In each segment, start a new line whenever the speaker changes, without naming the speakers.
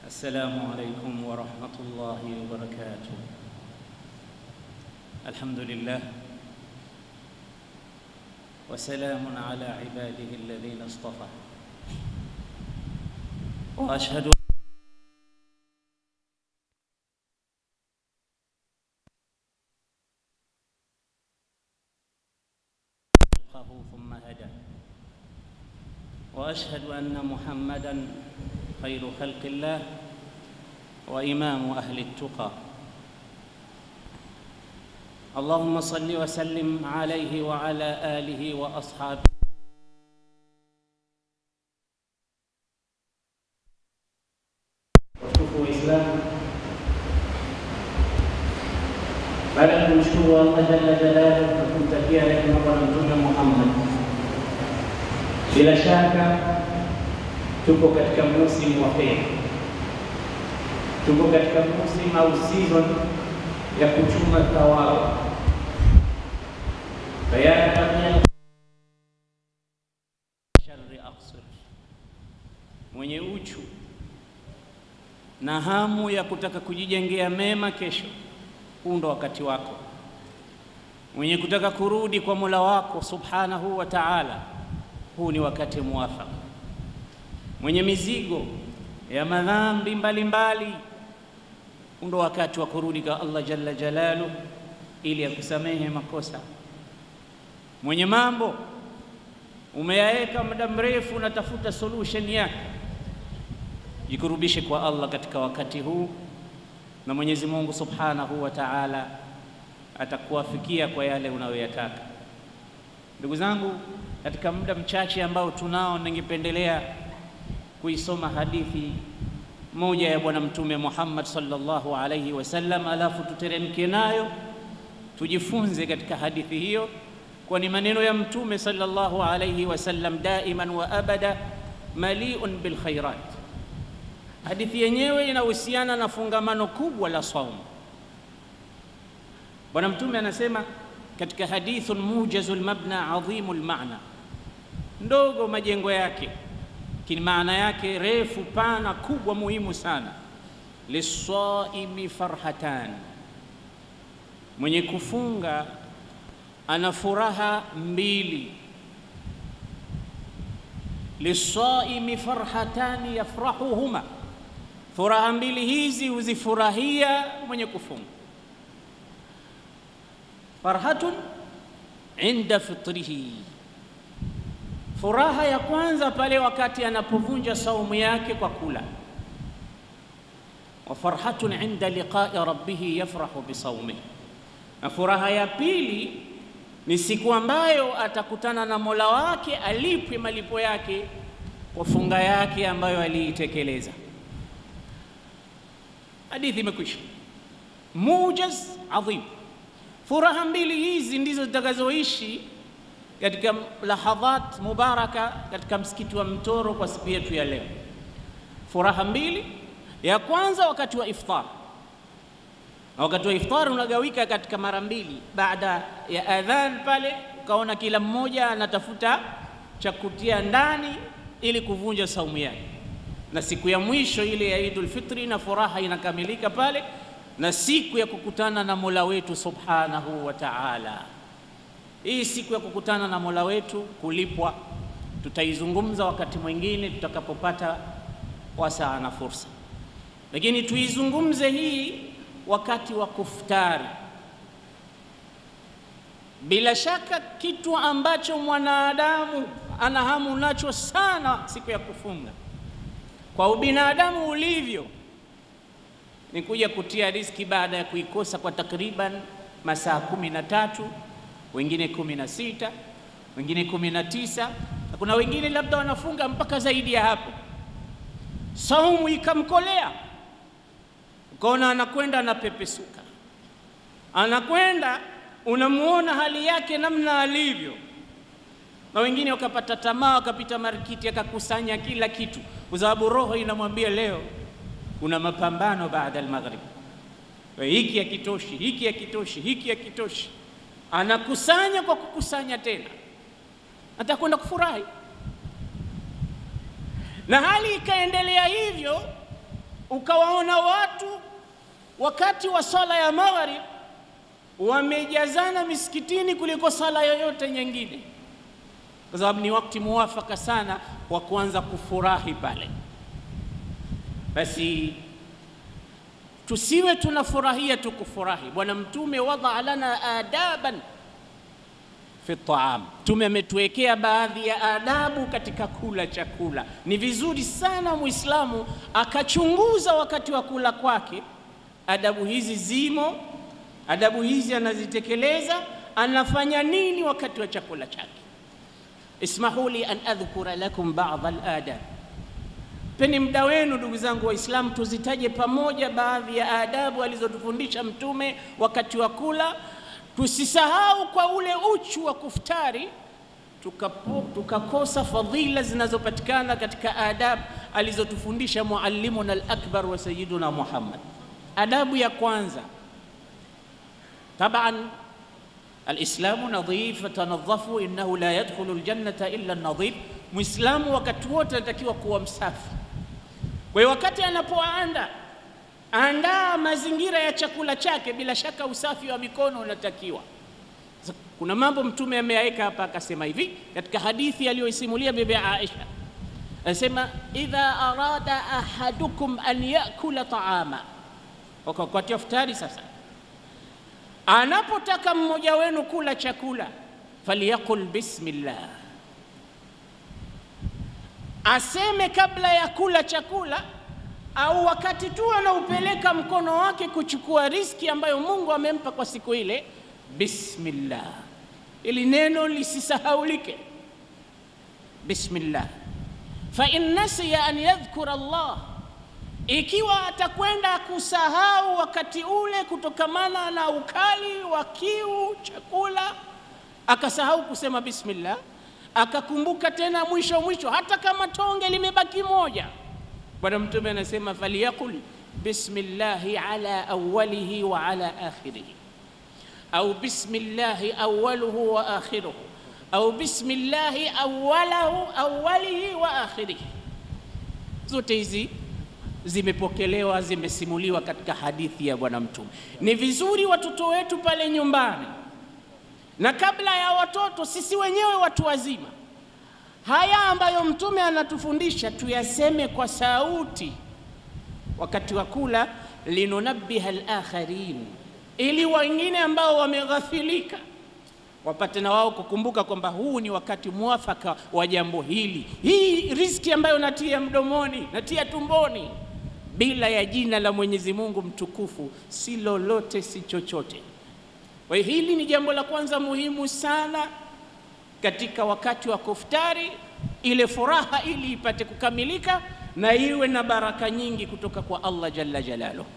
السلام عليكم ورحمة الله وبركاته. الحمد لله وسلام على عباده الذين اصطفى، وأشهد ثم هدى، وأشهد أن محمدًا خير خلق الله وإمام أهل التقى. اللهم صل وسلم عليه وعلى آله وأصحابه. Watukufu wa Islam, baada ya kumshukuru Allah jalla jalaluhu na kumtakia rehema Bwana Mtume Muhammad, bila shaka tuko katika msimu wa kheri, tuko katika msimu au season ya kuchuma thawabu. Bayana tabia sharri aqsir, mwenye uchu na hamu ya kutaka kujijengea mema kesho, huu ndo wakati wako. Mwenye kutaka kurudi kwa Mola wako subhanahu wa ta'ala, huu ni wakati muafaka. Mwenye mizigo ya madhambi mbalimbali, ndo wakati wa kurudi kwa Allah jalla jalaluhu ili akusamehe makosa. Mwenye mambo umeyaeka muda mrefu, unatafuta solution yake, jikurubishe kwa Allah katika wakati huu, na Mwenyezi Mungu subhanahu wa ta'ala atakuwafikia kwa yale unayoyataka. Ndugu zangu, katika muda mchache ambao tunao, ningependelea kuisoma hadithi moja ya Bwana Mtume Muhammad sallallahu alayhi wasallam, alafu tuteremke nayo tujifunze katika hadithi hiyo, kwani maneno ya Mtume sallallahu alayhi wasallam daiman wa abada maliun bil khairat. Hadithi yenyewe inahusiana na fungamano kubwa la saumu. Bwana Mtume anasema katika hadithun mujazul mabna adhimul maana, ndogo majengo yake, lakini maana yake refu, pana, kubwa, muhimu sana. Lisaimi farhatan, mwenye kufunga ana furaha mbili. Lisaimi farhatan yafrahuhuma, furaha mbili hizi huzifurahia mwenye kufunga. Farhatun inda fitrihi, furaha ya kwanza pale wakati anapovunja saumu yake kwa kula. Wa farhatun inda liqa'i rabbih yafrahu bisawmihi, na furaha ya pili ni siku ambayo atakutana na Mola wake, alipwe malipo yake kwa funga yake ambayo aliitekeleza. Hadithi imekwisha. Mujaz adhim. Furaha mbili hizi ndizo zitakazoishi katika lahadhat mubaraka katika msikiti wa Mtoro kwa siku yetu ya leo. Furaha mbili, ya kwanza wakati wa iftar. Na wakati wa iftar unagawika katika mara mbili. Baada ya adhan pale ukaona kila mmoja anatafuta cha kutia ndani ili kuvunja saumu yake, na siku ya mwisho ile ya Eidul Fitri, na furaha inakamilika pale, na siku ya kukutana na Mola wetu subhanahu wa ta'ala. Hii siku ya kukutana na Mola wetu, kulipwa, tutaizungumza wakati mwingine tutakapopata wasaa na fursa, lakini tuizungumze hii wakati wa kuftari. Bila shaka kitu ambacho mwanadamu ana hamu nacho sana siku ya kufunga, kwa ubinadamu ulivyo, ni kuja kutia riziki baada ya kuikosa kwa takriban masaa 13, wengine 16, wengine 19, na kuna wengine labda wanafunga mpaka zaidi ya hapo. Saumu ikamkolea, ukaona anakwenda anapepesuka, anakwenda unamuona hali yake namna alivyo, na wengine wakapata tamaa, wakapita marikiti, akakusanya kila kitu, kwa sababu roho inamwambia leo kuna mapambano baada al-maghrib, hiki hakitoshi, hiki hakitoshi, hiki hakitoshi. Anakusanya kwa kukusanya tena, atakwenda kufurahi. Na hali ikaendelea hivyo ukawaona watu wakati wa sala ya maghrib wamejazana misikitini kuliko sala yoyote nyingine, kwa sababu ni wakati muwafaka sana wa kuanza kufurahi pale. Basi tusiwe tunafurahia tu kufurahi. Bwana Mtume wadaa lana adaban fi taam, Mtume ametuwekea baadhi ya adabu katika kula chakula. Ni vizuri sana Muislamu akachunguza wakati wa kula kwake, adabu hizi zimo, adabu hizi anazitekeleza, anafanya nini wakati wa chakula chake. Ismahu li an adhkura lakum ba'd al-adab. Peni muda wenu ndugu zangu Waislamu, tuzitaje pamoja baadhi ya adabu alizotufundisha Mtume wakati wa kula. Tusisahau kwa ule uchu wa kuftari tukakosa fadhila zinazopatikana katika adabu alizotufundisha muallimuna al-akbar wa sayyiduna Muhammad. Adabu ya kwanza, taban al-islamu nadhif fatanadhafu innahu la yadkhulu al-jannata illa an-nadhif. Muislamu wakati wote anatakiwa kuwa msafi. Kwa hiyo wakati andaa mazingira ya chakula chake, bila shaka usafi wa mikono unatakiwa. Kuna mambo Mtume ameyaweka hapa, akasema hivi katika hadithi aliyoisimulia bibi Aisha, anasema idha arada ahadukum an yakula ta'ama, wakati wa iftari sasa, anapotaka mmoja wenu kula chakula, faliyakul bismillah, aseme kabla ya kula chakula au wakati tu anaupeleka mkono wake kuchukua riziki ambayo Mungu amempa kwa siku ile, bismillah. Ili neno lisisahaulike, bismillah. Fa in nasiya an yadhkura Allah, ikiwa atakwenda kusahau wakati ule kutokamana na ukali wa kiu chakula, akasahau kusema bismillah, akakumbuka tena mwisho hata kama tonge limebaki moja, Bwana Mtume anasema faliyakul bismillahi ala awwalihi wa ala akhirihi, au bismillahi awwaluhu wa akhiruhu, au bismillahi awwalihi wa akhirihi. Zote hizi zimepokelewa, zimesimuliwa katika hadithi ya Bwana Mtume. Ni vizuri watoto wetu pale nyumbani, na kabla ya watoto sisi wenyewe watu wazima, haya ambayo Mtume anatufundisha tuyaseme kwa sauti wakati wa kula, linunabbiha al-akharin, ili wengine ambao wameghafilika wapate na wao kukumbuka kwamba huu ni wakati muafaka wa jambo hili. Hii riziki ambayo natia mdomoni, natia tumboni, bila ya jina la Mwenyezi Mungu mtukufu, si lolote si chochote. Kwa hiyo hili ni jambo la kwanza muhimu sana katika wakati wa kuftari, ile furaha ili ipate kukamilika na iwe na baraka nyingi kutoka kwa Allah jalla jalaluhu.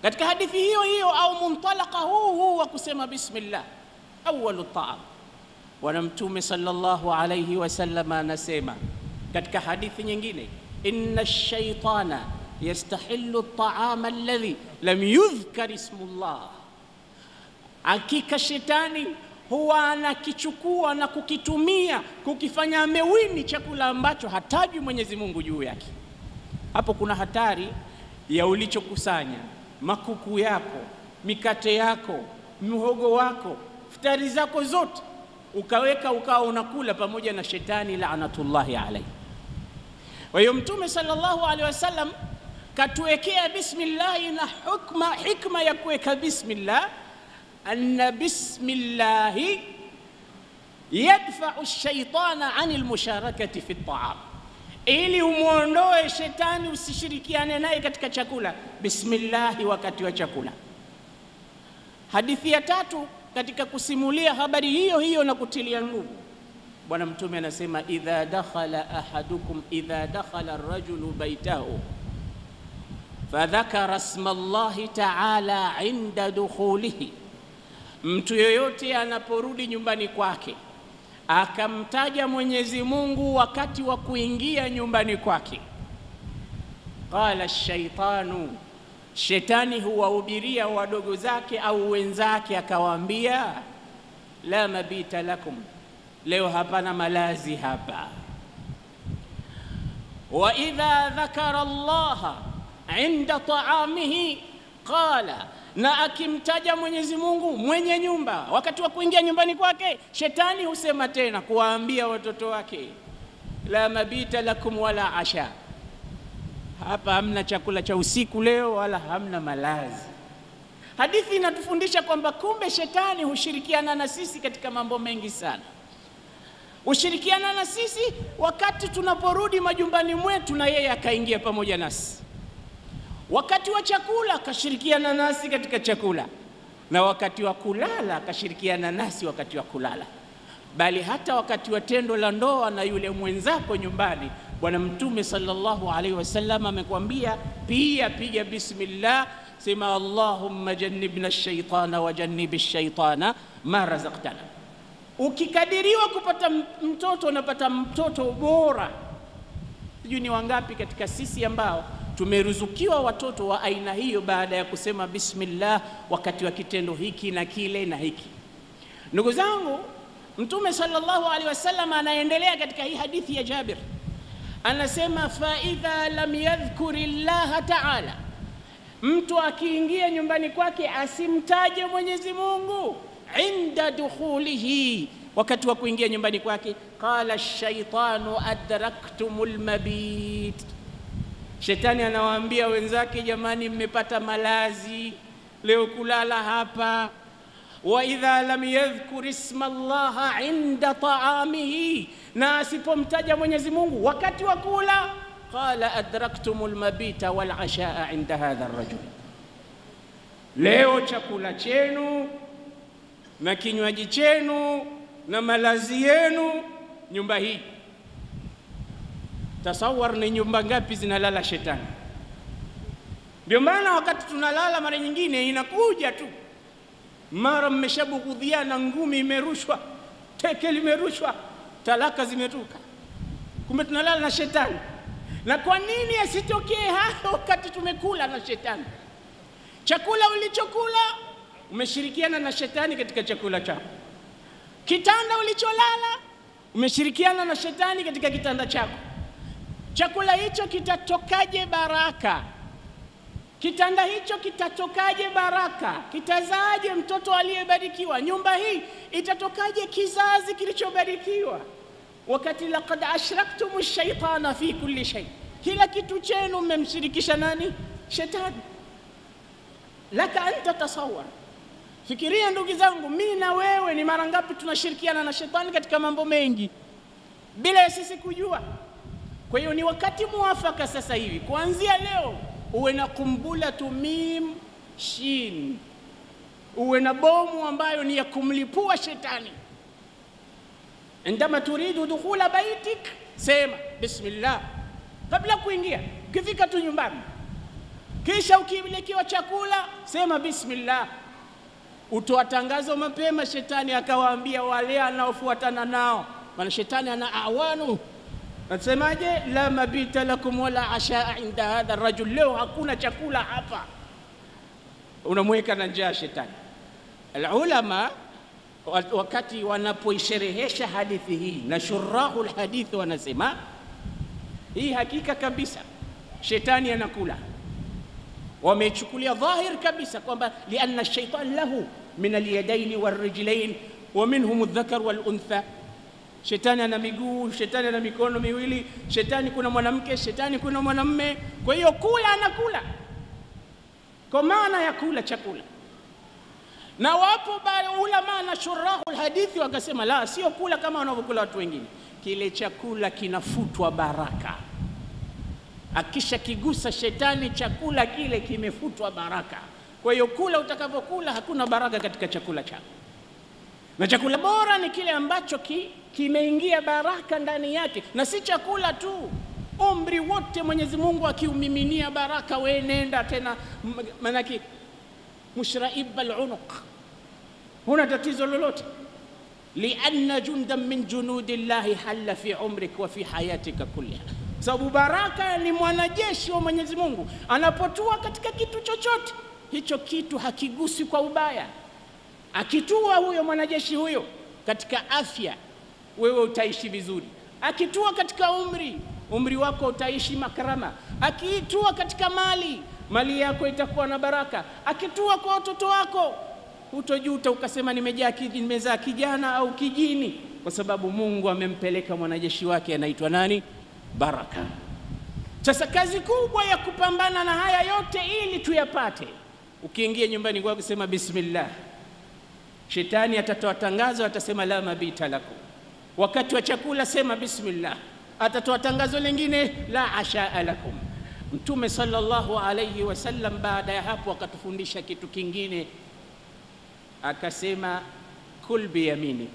Katika hadithi hiyo au muntalaka huu wa kusema bismillah awwalu ta'am, Bwana Mtume sallallahu alayhi wasallam anasema katika hadithi nyingine, inna ash-shaytana yastahillu at-ta'ama alladhi lam yudhkar ismullah, hakika shetani huwa anakichukua na kukitumia kukifanya mewini chakula ambacho hataji Mwenyezi Mungu juu yake. Hapo kuna hatari ya ulichokusanya, makuku yako, mikate yako, mhogo wako, futari zako zote, ukaweka ukawa unakula pamoja na shetani laanatullahi alayhi. Kwa hiyo Mtume sallallahu alaihi wasallam katuwekea bismillah na hikma ya kuweka bismillah, anna bismillahi yadfa'u ash-shaytana 'anil musharakati fi at-ta'am, ili umuondoe shetani usishirikiane naye katika chakula. Bismillah wakati wa chakula. Hadithi ya tatu katika kusimulia habari hiyo na kutilia nguvu, Bwana Mtume anasema idha dakhala ar-rajulu baytahu fadhakara isma Allahi ta'ala 'inda dukhulihi, mtu yoyote anaporudi nyumbani kwake akamtaja Mwenyezi Mungu wakati wa kuingia nyumbani kwake, qala ash-shaytanu, shetani huwahubiria wadogo zake au wenzake akawaambia, la mabita lakum, leo hapana malazi hapa. wa idha dhakara Allah inda ta'amihi qala, na akimtaja Mwenyezi Mungu mwenye nyumba wakati wa kuingia nyumbani kwake, shetani husema tena kuwaambia watoto wake, la mabita lakum wala asha, hapa hamna chakula cha usiku leo wala hamna malazi. Hadithi inatufundisha kwamba kumbe shetani hushirikiana na sisi katika mambo mengi sana. Hushirikiana na sisi wakati tunaporudi majumbani mwetu, na yeye akaingia pamoja nasi. Wakati wa chakula akashirikiana nasi katika chakula, na wakati wa kulala akashirikiana nasi wakati wa kulala. Bali hata wakati wa tendo la ndoa na yule mwenzako nyumbani, Bwana Mtume sallallahu alaihi wasallam amekwambia pia, piga bismillah, sema Allahumma jannibna ash-shaytana wa jannibish shaytana ma razaqtana. Ukikadiriwa kupata mtoto, unapata mtoto bora. Sijui ni wangapi katika sisi ambao tumeruzukiwa watoto wa aina hiyo baada ya kusema bismillah wakati wa kitendo hiki na kile na hiki. Ndugu zangu, Mtume sallallahu alaihi wasallam anaendelea katika hii hadithi ya Jabir, anasema fa idha lam yadhkuri Allah ta'ala, mtu akiingia nyumbani kwake asimtaje Mwenyezi Mungu inda dukhulihi, wakati wa kuingia nyumbani kwake, qala ash-shaytanu adraktumul mabit, shetani anawaambia wenzake, jamani, mmepata malazi leo kulala hapa. Wa idha lam yadhkur isma Allah inda ta'amihi, na asipomtaja Mwenyezi Mungu wakati wa kula, qala adraktumul mabita wal ashaa inda hadha ar-rajul, leo chakula chenu na kinywaji chenu na malazi yenu nyumba hii. Tasawar ni nyumba ngapi zinalala shetani? Ndio maana wakati tunalala mara nyingine inakuja tu, mara mmeshabughudhiana, ngumi imerushwa, teke limerushwa, talaka zimetuka, kumbe tunalala na shetani. Na kwa nini asitokee hayo wakati tumekula na shetani? Chakula ulichokula umeshirikiana na shetani katika chakula chako. Kitanda ulicholala umeshirikiana na shetani katika kitanda chako. Chakula hicho kitatokaje baraka? Kitanda hicho kitatokaje baraka? Kitazaaje mtoto aliyebarikiwa? Nyumba hii itatokaje kizazi kilichobarikiwa? Wakati laqad ashraktumu ash-shaytana fi kulli shay, kila kitu chenu mmemshirikisha nani? Shetani. Laka anta tasawwar, fikiria ndugu zangu, mimi na wewe ni mara ngapi tunashirikiana na shetani katika mambo mengi bila ya sisi kujua. Kwa hiyo ni wakati muafaka sasa hivi, kuanzia leo uwe na kumbulatu mim shin, uwe na bomu ambayo ni ya kumlipua shetani. Indama turidu dukhula baitik, sema bismillah kabla kuingia. Ukifika tu nyumbani, kisha ukilekewa chakula, sema bismillah. Utoa tangazo mapema, shetani akawaambia wale anaofuatana nao, maana shetani ana awanu. Nasemaje? La mabita lakum wala ashaa inda hadha ar-rajul, leo hakuna chakula hapa. Unamweka na njaa shetani. Al-ulama wakati wanapoisherehesha hadithi hii na shurahu al-hadith wanasema hii hakika kabisa shetani anakula. Wamechukulia dhahir kabisa kwamba lianna ash-shaytan lahu min al-yadayn wal-rijlayn wa minhum adh-dhakar wal-untha. Shetani ana miguu, shetani ana mikono miwili, shetani kuna mwanamke, shetani kuna mwanamume. Kwa hiyo kula anakula kwa maana ya kula chakula. Na wapo ulama na shurahu al-hadithi wakasema la, sio kula kama wanavyokula watu wengine. Kile chakula kinafutwa baraka. Akisha kigusa shetani, chakula kile kimefutwa baraka. Kwa hiyo kula utakapokula, hakuna baraka katika chakula chako. Na chakula bora ni kile ambacho kimeingia baraka ndani yake, na si chakula tu. Umri wote Mwenyezi Mungu akiumiminia baraka, wewe nenda tena, manaki mushraib al-unuq, huna tatizo lolote. Lianna jundan min junudillahi halla fi umrik wa fi hayatika kulliha, sababu baraka ni mwanajeshi wa Mwenyezi Mungu. Anapotua katika kitu chochote, hicho kitu hakigusi kwa ubaya. Akitua huyo mwanajeshi huyo katika afya, wewe utaishi vizuri. Akitua katika umri, umri wako utaishi makrama. Akiitua katika mali yako itakuwa na baraka. Akitua kwa watoto wako, hutojuta ukasema nimezaa kijana au kijini, kwa sababu Mungu amempeleka mwanajeshi wake anaitwa nani? Baraka. Sasa kazi kubwa ya kupambana na haya yote ili tuyapate. Ukiingia nyumbani kwako kusema bismillah, shetani atatoa tangazo, atasema la mabita lakum. Wakati wa chakula sema bismillah, atatoa tangazo lingine la asha lakum. Mtume sallallahu alayhi wasallam baada ya hapo akatufundisha kitu kingine, akasema kul biyaminik,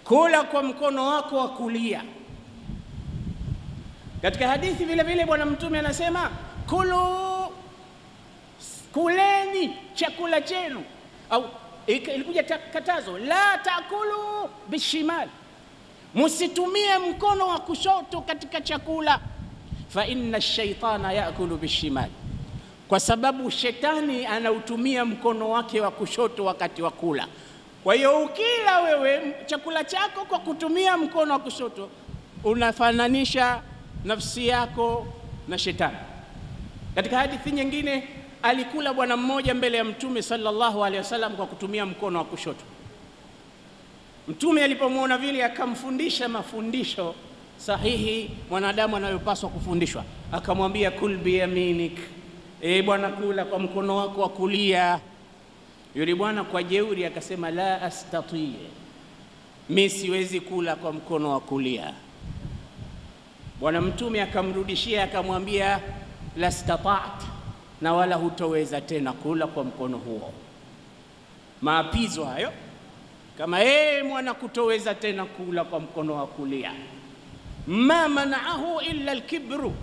kula kwa mkono wako wa kulia. Katika hadithi vile vile bwana mtume anasema kuleni chakula chenu, au ilikuja katazo la taakulu bishimal, msitumie mkono wa kushoto katika chakula, fa inna ash-shaytana yaakulu bishimal, kwa sababu shetani anautumia mkono wake wa kushoto wakati wa kula. Kwa hiyo ukila wewe chakula chako kwa kutumia mkono wa kushoto, unafananisha nafsi yako na shetani. Katika hadithi nyingine alikula bwana mmoja mbele ya Mtume sallallahu alaihi wasallam kwa kutumia mkono wa kushoto. Mtume alipomuona vile akamfundisha mafundisho sahihi mwanadamu anayopaswa kufundishwa. Akamwambia kul biyaminik, bwana kula kwa mkono wako wa kulia. Yule bwana kwa jeuri akasema la astati, mimi siwezi kula kwa mkono wa kulia. Bwana Mtume akamrudishia akamwambia la istata'at, na wala hutoweza tena kula kwa mkono huo. Maapizo hayo, kama mwana kutoweza tena kula kwa mkono wa kulia. Ma manaahu illa alkibru,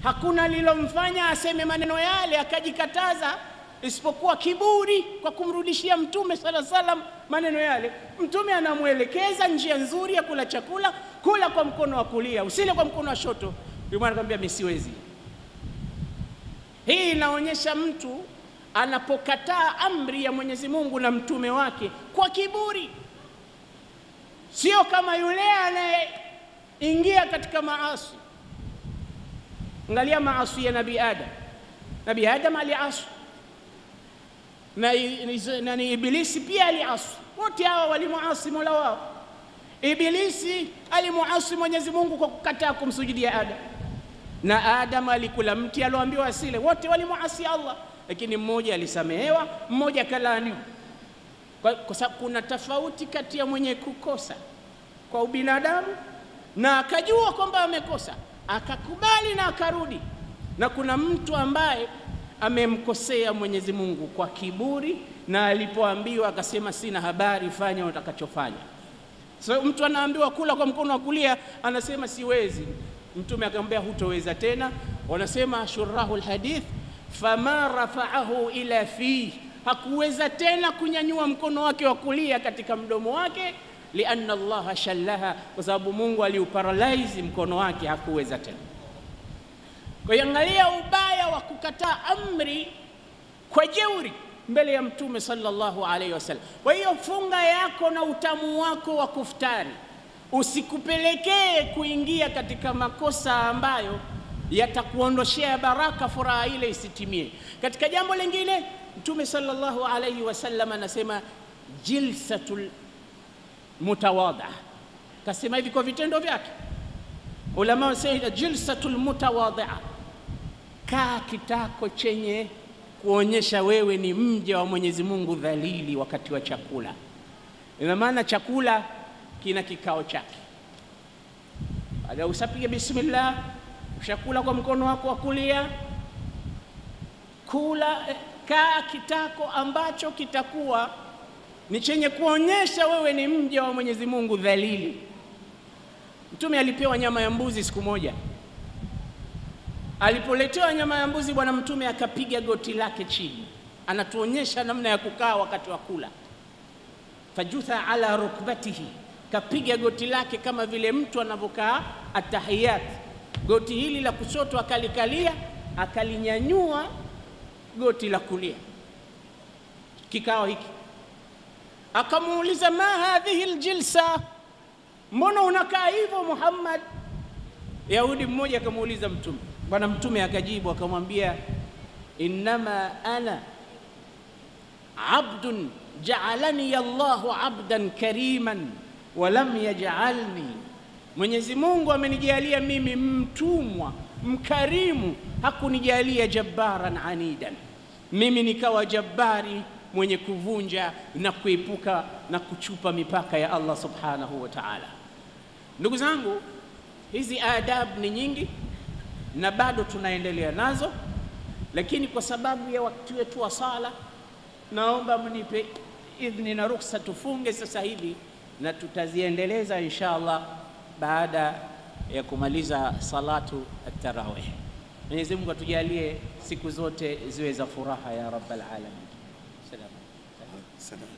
hakuna lilomfanya aseme maneno yale akajikataza isipokuwa kiburi kwa kumrudishia Mtume sallallahu alaihi wasallam maneno yale. Mtume anamuelekeza njia nzuri ya kula chakula, kula kwa mkono wa kulia, usile kwa mkono wa shoto. Ndio maana akamwambia mimi siwezi. Hii inaonyesha mtu anapokataa amri ya Mwenyezi Mungu na mtume wake kwa kiburi, sio kama yule anayeingia katika maasi. Angalia maasi ya Nabii Adam. Nabii Adam aliasi, na Ibilisi pia aliasi. Wote hawa walimuasi Mola wao. Ibilisi alimuasi Mwenyezi Mungu kwa kukataa kumsujudia Adam, na Adam alikula mti alioambiwa asile. Wote walimuasi Allah, lakini mmoja alisamehewa, mmoja kalaaniwa. Kwa sababu kuna tofauti kati ya mwenye kukosa kwa ubinadamu na akajua kwamba amekosa akakubali na akarudi, na kuna mtu ambaye amemkosea Mwenyezi Mungu kwa kiburi, na alipoambiwa akasema sina habari, fanya utakachofanya. So mtu anaambiwa kula kwa mkono wa kulia anasema siwezi. Mtume akamwambia hutoweza tena. Wanasema shurahu alhadith, fama rafa'ahu ila fi, hakuweza tena kunyanyua mkono wake wa kulia katika mdomo wake, lianna Allah shallaha, kwa sababu Mungu aliuparalyze mkono wake, hakuweza tena. Kwa hiyo angalia ubaya wa kukataa amri kwa jeuri mbele ya Mtume sallallahu alaihi wasallam. Kwa hiyo funga yako na utamu wako wa kuftari usikupelekee kuingia katika makosa ambayo yatakuondoshea baraka, furaha ile isitimie. Katika jambo lingine Mtume sallallahu alaihi wasallam anasema jilsatul mutawadha, kasema hivi kwa vitendo vyake. Ulama wanasema jilsatul mutawadha, kaa kitako chenye kuonyesha wewe ni mja wa Mwenyezi Mungu dhalili wakati wa chakula. Ina maana chakula kina kikao chake. Baada usapiga bismillah, ushakula kwa mkono wako wa kulia, kula, kaa kitako ambacho kitakuwa ni chenye kuonyesha wewe ni mja wa Mwenyezi Mungu dhalili. Mtume alipewa nyama ya mbuzi siku moja. Alipoletewa nyama ya mbuzi, bwana Mtume akapiga goti lake chini. Anatuonyesha namna ya kukaa wakati wa kula. Fajutha ala rukbatihi, kapiga goti lake kama vile mtu anavyokaa atahiyat. Goti hili la kushoto akalikalia, akalinyanyua goti la kulia. Kikao hiki akamuuliza ma hadhihi aljilsa, mbona unakaa hivyo Muhammad? Yahudi mmoja akamuuliza Mtume, bwana Mtume akajibu akamwambia, innama ana abdun ja'alani Allahu abdan kariman wa lam yaj'alni, Mwenyezi Mungu amenijalia mimi mtumwa mkarimu, hakunijalia jabbaran anidan, mimi nikawa jabbari mwenye kuvunja na kuepuka na kuchupa mipaka ya Allah subhanahu wa ta'ala. Ndugu zangu, hizi adab ni nyingi na bado tunaendelea nazo, lakini kwa sababu ya wakati wetu wa sala, naomba mnipe idhni na ruhusa tufunge sasa hivi, na tutaziendeleza inshallah baada ya kumaliza salatu at-tarawih. Mwenyezi Mungu atujalie siku zote ziwe za furaha ya rabbal alamin. Salam.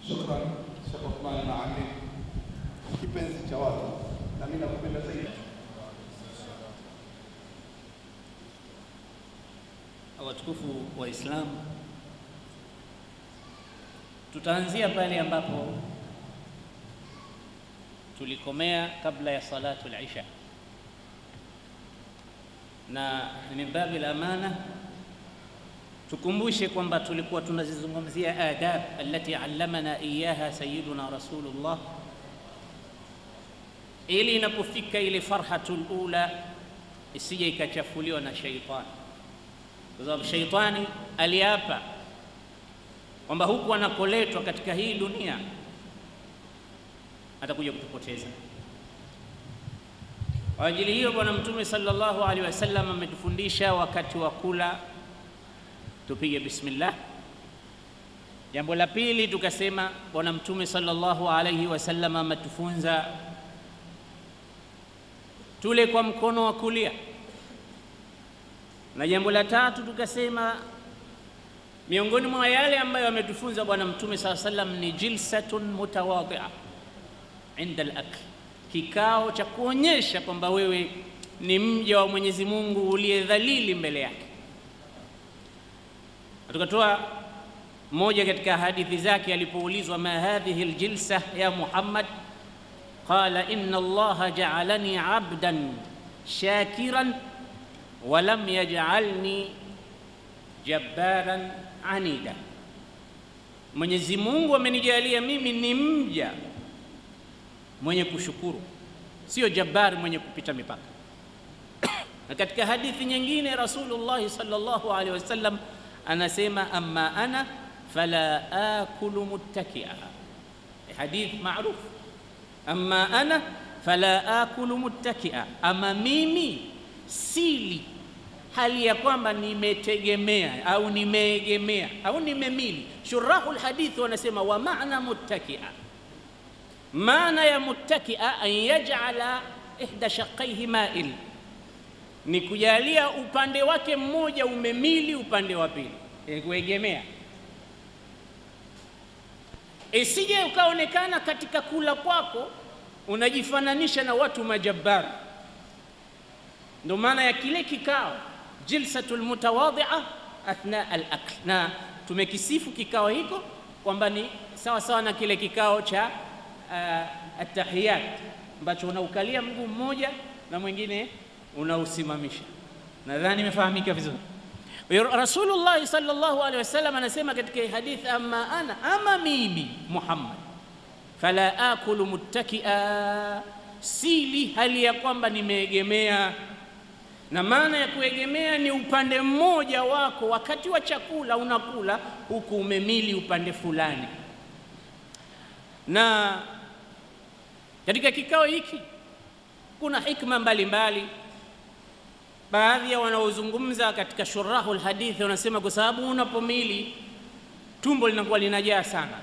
Shukran Sheikh Othman Maali, kipenzi cha watu, na mimi nakupenda zaidi.
Watukufu wa Islam, tutaanzia pale ambapo tulikomea kabla ya salatu al-isha, na min babil amana tukumbushe kwamba tulikuwa tunazizungumzia adab allati allamana iyaha sayyiduna Rasulullah, ili inapofika ile farhatul ula isije ikachafuliwa na shaitani, kwa sababu shaitani aliapa kwamba huku anakoletwa katika hii dunia atakuja kutupoteza. Kwa ajili hiyo Bwana Mtume sallallahu alaihi wasallam ametufundisha wakati wa kula tupige bismillah. Jambo la pili tukasema Bwana Mtume sallallahu alaihi wasallam ametufunza tule kwa mkono wa kulia. Na jambo la tatu tukasema miongoni mwa yale ambayo ametufunza Bwana Mtume sallallahu alaihi wasallam ni jilsatun mutawadhi'a inda al-akl, kikao cha kuonyesha kwamba wewe ni mja wa Mwenyezi Mungu uliyedhalili mbele yake. Tukatoa moja katika hadithi zake alipoulizwa, ma hadhihi aljilsa ya Muhammad, qala inna Allah ja'alani 'abdan shakiran wa lam yaj'alni jabbaran anida, Mwenyezi Mungu amenijalia mimi ni mja mwenye kushukuru, sio jabbar mwenye kupita mipaka. Na katika hadithi nyingine Rasulullah sallallahu alaihi wasallam anasema, amma ana fala akulu muttakia, hadith maruf, amma ana fala akulu muttakia, ama mimi sili hali ya kwamba nimetegemea au nimeegemea au nimemili. Shurahul hadith wanasema wa maana muttakia, maana ya muttakia an yaj'ala ihda shaqqaihi ma'il, ni kujalia upande wake mmoja umemili upande wa pili, kuegemea. Isije ukaonekana katika kula kwako unajifananisha na watu majabbar. Ndio maana ya kile kikao jilsatul mutawadhi'a athna al-akl, na tumekisifu kikao hiko kwamba ni sawa sawa na kile kikao cha at-tahiyat ambacho unaukalia mguu mmoja na mwingine unausimamisha. Nadhani imefahamika vizuri. Rasulullah sallallahu alaihi wasallam anasema katika hadithi, amma ana, ama mimi Muhammad, fala akulu muttakia, sili hali ya kwamba nimeegemea. Na maana ya kuegemea ni upande mmoja wako wakati wa chakula unakula huku umemili upande fulani. Na katika kikao hiki kuna hikma mbalimbali. Baadhi ya wanaozungumza katika shurahul hadithi wanasema kwa sababu unapomili tumbo linakuwa linajaa sana,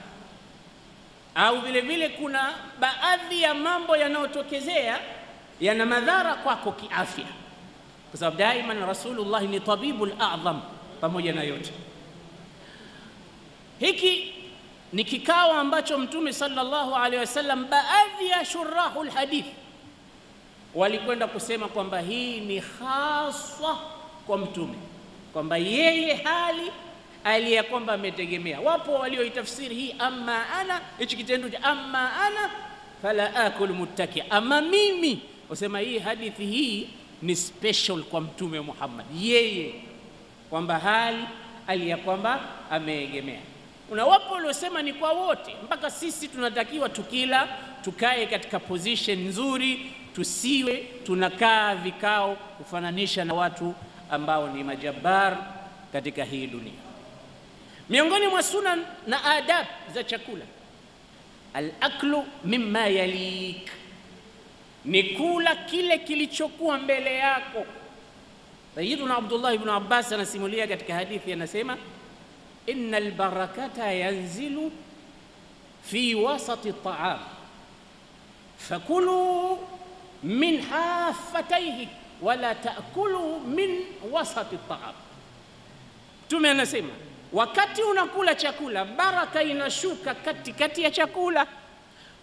au vile vile kuna baadhi ya mambo yanayotokezea yana madhara kwako kiafya, kwa sababu daima Rasulullah ni tabibul a'zam. Pamoja na yote, hiki ni kikao ambacho Mtume sallallahu alaihi wasallam, baadhi ya shurahul hadith walikwenda kusema kwamba hii ni haswa kwa Mtume, kwamba yeye hali aliye kwamba ametegemea. Wapo walioitafsiri hii amma ana, hichi kitendo cha amma ana fala akul muttaki, ama mimi, wasema hii hadithi hii ni special kwa Mtume Muhammad, yeye kwamba hali aliye kwamba ameegemea. Wapo waliosema ni kwa wote, mpaka sisi tunatakiwa tukila tukae katika position nzuri, tusiwe tunakaa vikao kufananisha na watu ambao ni majabar katika hii dunia. Miongoni mwa sunan na adab za chakula, al-aklu mimma yalik, ni kula kile kilichokuwa mbele yako. Sayyiduna Abdullah ibn Abbas anasimulia katika hadithi, anasema innal barakata yanzilu fi wasati at-ta'am fakulu min hafatayhi wala taakulu min wasati at-ta'am. Mtume anasema wakati unakula chakula, baraka inashuka katikati ya chakula.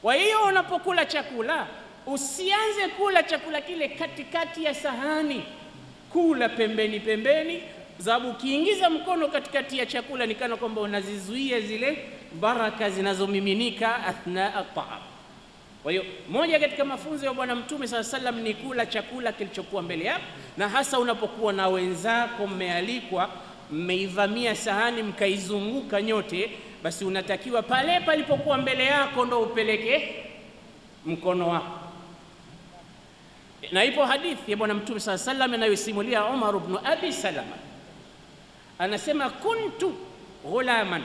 Kwa hiyo unapokula chakula, usianze kula chakula kile katikati ya sahani, kula pembeni pembeni, sababu ukiingiza mkono katikati ya chakula ni kana kwamba unazizuia zile baraka zinazomiminika athna at-ta'am. Kwa hiyo moja katika mafunzo ya Bwana Mtume SAW ni kula chakula kilichokuwa mbele yako, na hasa unapokuwa na wenzako mmealikwa, mmeivamia sahani mkaizunguka nyote, basi unatakiwa pale palipokuwa mbele yako ndo upeleke mkono wako. Na ipo hadithi ya Bwana Mtume SAW anayosimulia Umar ibn Abi Salama, anasema kuntu ghulaman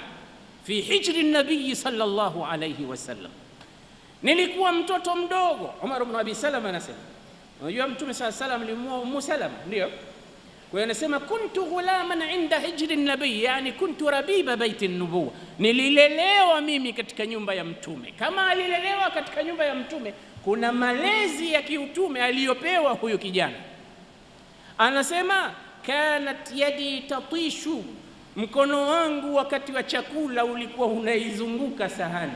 fi hijri an-nabiy sallallahu alayhi wasallam, nilikuwa mtoto mdogo. Umar ibn Abi Salama anasema, unajua Mtume SAW alimwoa Ummu Salama, ndio. Kwa hiyo anasema kuntu ghulaman inda hijri an-nabiy, yani kuntu rabiba baiti an-nubuwa, nililelewa mimi katika nyumba ya Mtume. Kama alilelewa katika nyumba ya Mtume, kuna malezi ya kiutume aliyopewa huyu kijana. Anasema kanat yadi tatishu, mkono wangu wakati wa chakula ulikuwa unaizunguka sahani.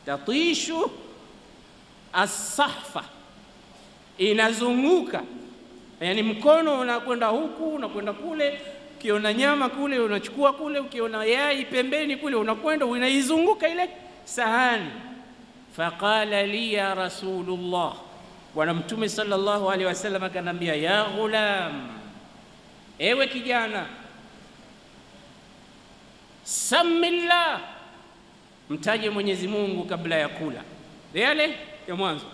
Tatishu as-sahfa, inazunguka, yani mkono unakwenda huku unakwenda kule, ukiona nyama kule unachukua kule, ukiona yai pembeni kule unakwenda unaizunguka ile sahani. Faqala li ya Rasulullah, Bwana Mtume sallallahu alaihi wasallam akanambia, ya ghulam, ewe kijana, samillah, mtaje Mwenyezi Mungu kabla ya kula, yale ya mwanzo.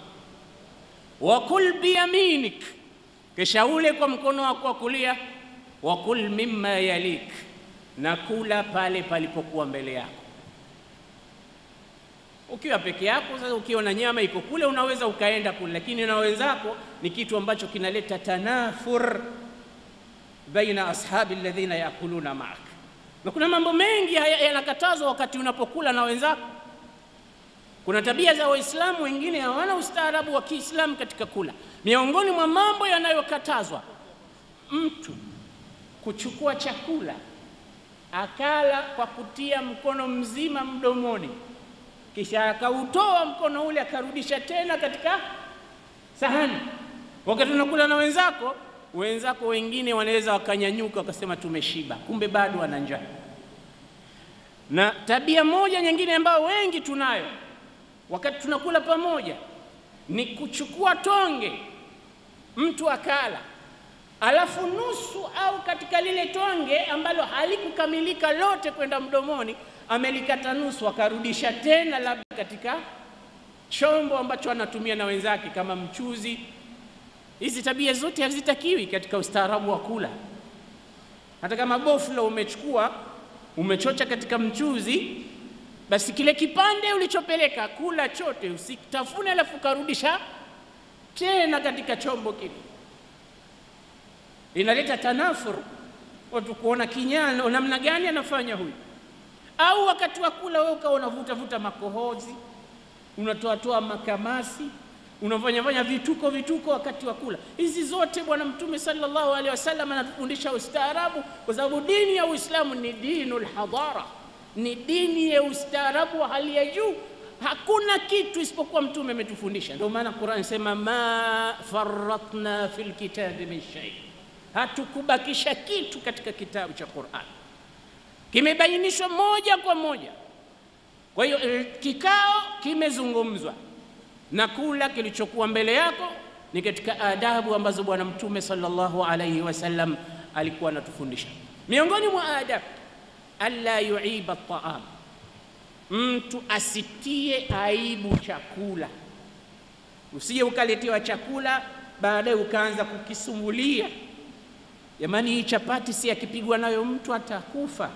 Wa kul biyaminik, kisha ule kwa mkono wako wa kulia. Wa kul mimma yalik, na kula pale palipokuwa mbele yako. Ukiwa peke yako sasa, ukiona nyama iko kule unaweza ukaenda kule, lakini na wenzako ni kitu ambacho kinaleta tanafur baina ashabi alladhina yakuluna ma'ak. Na kuna mambo mengi yanakatazwa wakati unapokula na wenzako. Kuna tabia za Waislamu wengine hawana ustaarabu wa Kiislamu katika kula. Miongoni mwa mambo yanayokatazwa, mtu kuchukua chakula akala kwa kutia mkono mzima mdomoni, kisha akautoa mkono ule akarudisha tena katika sahani. Wakati unakula na wenzako wengine wanaweza wakanyanyuka wakasema tumeshiba, kumbe bado wana njaa. Na tabia moja nyingine ambayo wengi tunayo wakati tunakula pamoja ni kuchukua tonge, mtu akala, alafu nusu au katika lile tonge ambalo halikukamilika lote kwenda mdomoni, amelikata nusu akarudisha tena labda katika chombo ambacho anatumia na wenzake kama mchuzi. Hizi tabia zote hazitakiwi katika ustaarabu wa kula. Hata kama boflo umechukua umechocha katika mchuzi, basi kile kipande ulichopeleka kula chote, usitafune alafu karudisha tena katika chombo kile. Inaleta tanafur, watu kuona kinyana namna gani anafanya huyu. Au wakati wa kula wewe ukaona vuta makohozi, unatoa makamasi, unafanya vituko wakati wa kula. Hizi zote Bwana Mtume sallallahu alaihi wasallam anatufundisha ustaarabu, kwa sababu dini ya Uislamu ni dinul hadara, ni dini ya ustaarabu wa hali ya juu. Hakuna kitu isipokuwa Mtume ametufundisha. Ndio maana Qur'an sema ma farratna fil kitabi min shay, hatukubakisha kitu katika kitabu cha Qur'an. kimebainishwa moja kwa moja. Kwa hiyo kikao kimezungumzwa na kula kilichokuwa mbele yako ni katika adabu ambazo Bwana Mtume sallallahu alayhi wasallam alikuwa anatufundisha. Miongoni mwa adabu, alla yuiba at-ta'am, mtu asitie aibu chakula. Usije ukaletewa chakula baadaye ukaanza kukisumbulia, jamani hii chapati si akipigwa nayo mtu atakufa.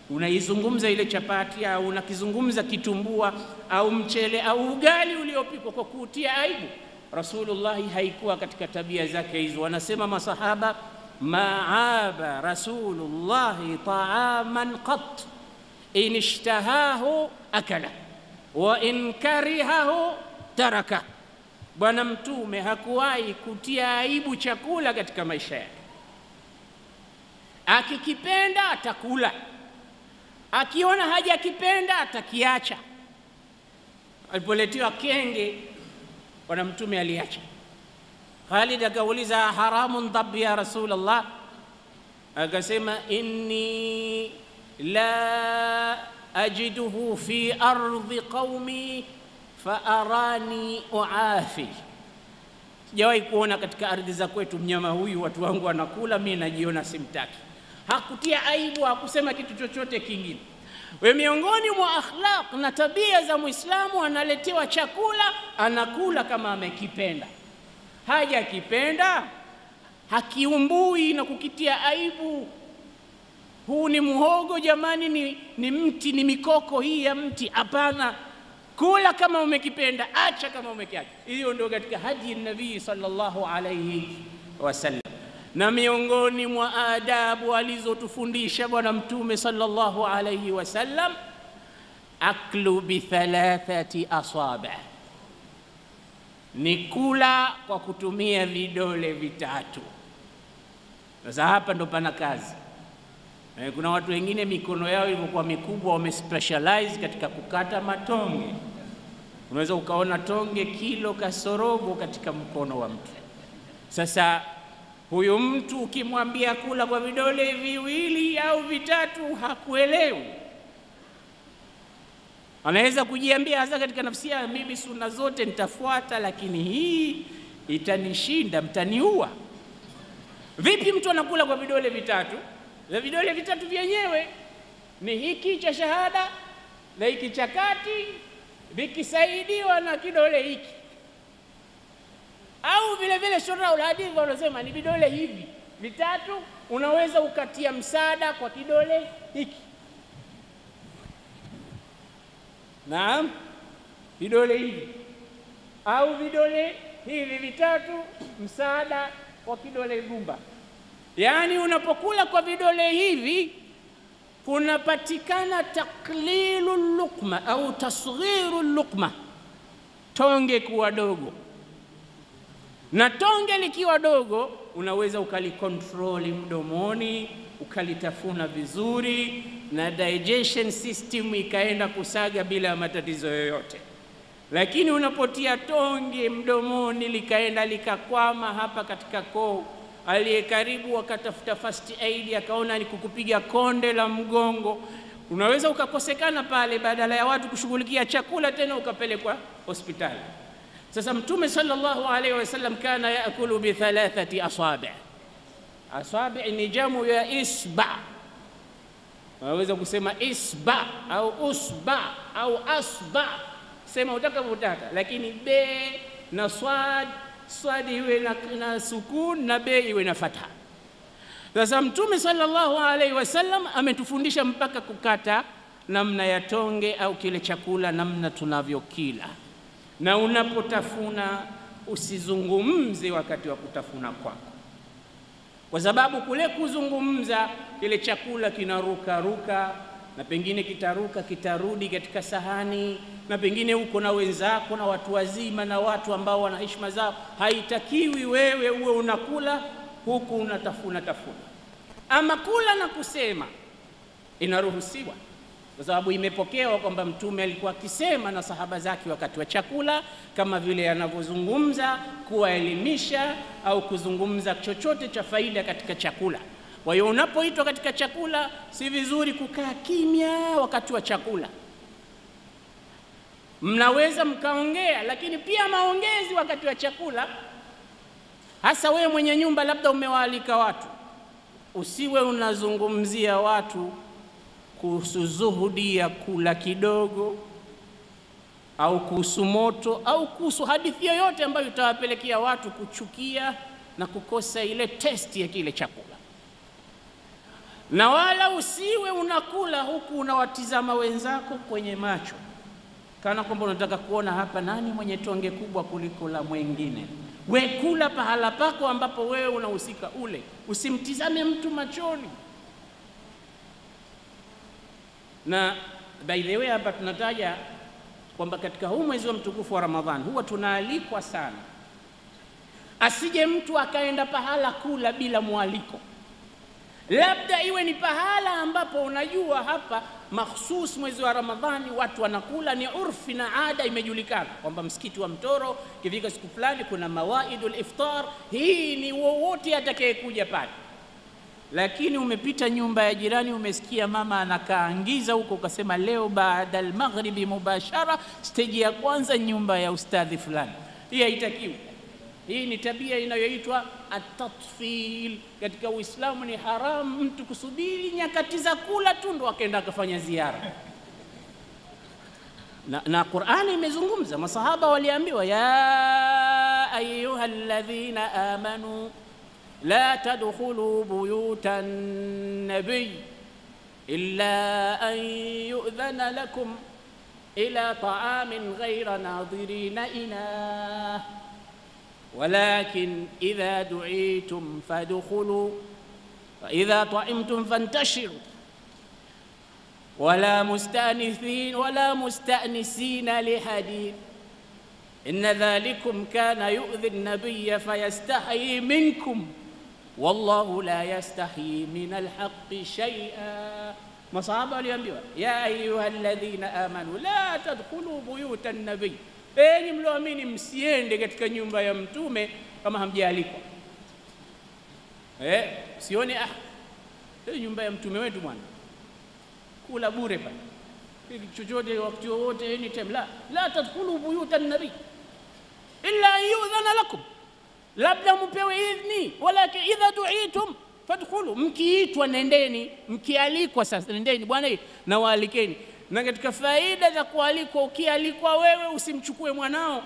Unaizungumza ile chapati au unakizungumza kitumbua au mchele au ugali uliopikwa kwa kutia aibu. Rasulullah haikuwa katika tabia zake hizo. Wanasema masahaba, ma'aba Rasulullah ta'aman qat in ishtahahu akala wa in karihahu taraka. Bwana Mtume hakuwahi kutia aibu chakula katika maisha yake. Akikipenda atakula, akiona hajakipenda atakiacha. Alipoletewa kenge, Bwana Mtume aliacha. Khalid akauliza, haramun dhab ya Rasulullah? Akasema, inni la ajiduhu fi ardhi qaumi fa arani uafi. Sijawahi kuona katika ardhi za kwetu mnyama huyu watu wangu wanakula, mimi najiona simtaki. Hakutia aibu, hakusema kitu chochote kingine. We, miongoni mwa akhlaq na tabia za Muislamu, analetewa chakula anakula kama amekipenda. Hajakipenda hakiumbui na kukitia aibu. Huu ni muhogo jamani, ni mti, ni mikoko hii ya mti. Hapana, kula kama umekipenda, acha kama umekiacha. Hiyo ndio katika hadi ya Nabii sallallahu alayhi wasallam. Na miongoni mwa adabu alizotufundisha Bwana Mtume sallallahu alayhi wasallam, aklu bi thalathati asabi', ni kula kwa kutumia vidole vitatu. Sasa hapa ndo pana kazi. Kuna watu wengine mikono yao ilikuwa mikubwa, wamespecialize katika kukata matonge. Unaweza ukaona tonge kilo kasorobo katika mkono wa mtu. Sasa huyu mtu ukimwambia kula kwa vidole viwili au vitatu hakuelewi. Anaweza kujiambia hasa katika nafsi yake, mimi sunna zote nitafuata, lakini hii itanishinda, mtaniua. Vipi mtu anakula kwa vidole vitatu? Na vidole vitatu vyenyewe ni hiki cha shahada na hiki cha kati, vikisaidiwa na kidole hiki. Au vile vile shura hadithi wanasema ni vidole hivi vitatu, unaweza ukatia msaada kwa kidole hiki. Naam, vidole hivi au vidole hivi vitatu, msaada kwa kidole gumba. Yaani unapokula kwa vidole hivi kunapatikana taklilu luqma au tasghiru luqma, tonge kuwa dogo. Na tonge likiwa dogo unaweza ukalikontroli mdomoni, ukalitafuna vizuri, na digestion system ikaenda kusaga bila matatizo yoyote. Lakini unapotia tonge mdomoni likaenda likakwama hapa katika koo, aliye karibu akatafuta first aid akaona ni kukupiga konde la mgongo, unaweza ukakosekana pale, badala ya watu kushughulikia chakula tena ukapelekwa hospitali. Sasa Mtume sallallahu alaihi wasallam kana yaakulu bi thalathati asabi'. Asabi' ni jamu ya isba. Unaweza kusema isba au usba au asba, sema utakavyotaka, lakini be na swad iwe na sukun na be iwe na fatha. Sasa Mtume sallallahu alaihi wasallam ametufundisha mpaka kukata namna ya tonge au kile chakula, namna tunavyokila. Na unapotafuna usizungumze wakati wa kutafuna kwako, kwa sababu kule kuzungumza kile chakula kinaruka ruka, na pengine kitaruka kitarudi katika sahani, na pengine uko na wenzako na watu wazima na watu ambao wana heshima zao. Haitakiwi wewe uwe unakula huku unatafuna. Ama kula na kusema inaruhusiwa, kwa sababu imepokewa kwamba Mtume alikuwa akisema na sahaba zake wakati wa chakula, kama vile anavyozungumza kuwaelimisha au kuzungumza chochote cha faida katika chakula. Kwa hiyo unapoitwa katika chakula, si vizuri kukaa kimya wakati wa chakula. Mnaweza mkaongea, lakini pia maongezi wakati wa chakula, hasa wewe mwenye nyumba, labda umewaalika watu, usiwe unazungumzia watu kuhusu zuhudi ya kula kidogo, au kuhusu moto, au kuhusu hadithi yoyote ambayo itawapelekea watu kuchukia na kukosa ile testi ya kile chakula. Na wala usiwe unakula huku unawatizama wenzako kwenye macho, kana kwamba unataka kuona hapa nani mwenye tonge kubwa kuliko la mwingine. We kula pahala pako ambapo wewe unahusika ule, usimtizame mtu machoni. Na by the way, hapa tunataja kwamba katika huu mwezi wa mtukufu wa Ramadhani huwa tunaalikwa sana, asije mtu akaenda pahala kula bila mwaliko. Labda iwe ni pahala ambapo unajua hapa mahsus mwezi wa Ramadhani watu wanakula, ni urfi na ada imejulikana kwamba msikiti wa Mtoro kifika siku fulani kuna mawaidul iftar, hii ni wowote atakayekuja pale. Lakini umepita nyumba ya jirani, umesikia mama anakaangiza huko, ukasema leo baada al-maghribi mubashara, stage ya kwanza nyumba ya ustadhi fulani. Hii haitakiwi. Hii ni tabia inayoitwa at-tatfil. Katika Uislamu ni haramu mtu kusubiri nyakati za kula tu ndo akaenda akafanya ziara. Na Qur'ani imezungumza, masahaba waliambiwa, ya ayyuhalladhina amanu la tadkhulu buyutan nabiy illa an yu'dhana lakum ila ta'amin ghayra nadirina inah ولكن إذا دعيتم فادخلوا فإذا طعمتم فانتشروا ولا مستأنسين لحديث إن ذلكم كان يؤذي النبي فيستحيي منكم والله لا يستحيي من الحق شيئا. مصابة اليوم يا أيها الذين آمنوا لا تدخلوا بيوت النبي، enyi mlioamini msiende katika nyumba ya mtume kama hamjaalikwa. Sione nyumba ya mtume wetu bwana, kula bure pale chochote wakati wote anytime. La tadkhulu buyutan nabi illa yu'dhana lakum, labda mpewe idhni, walakin idha du'itum fadkhulu, mkiitwa nendeni, mkialikwa sasa nendeni bwana, na waalikeni. Na katika faida za kualikwa, ukialikwa wewe usimchukue mwanao.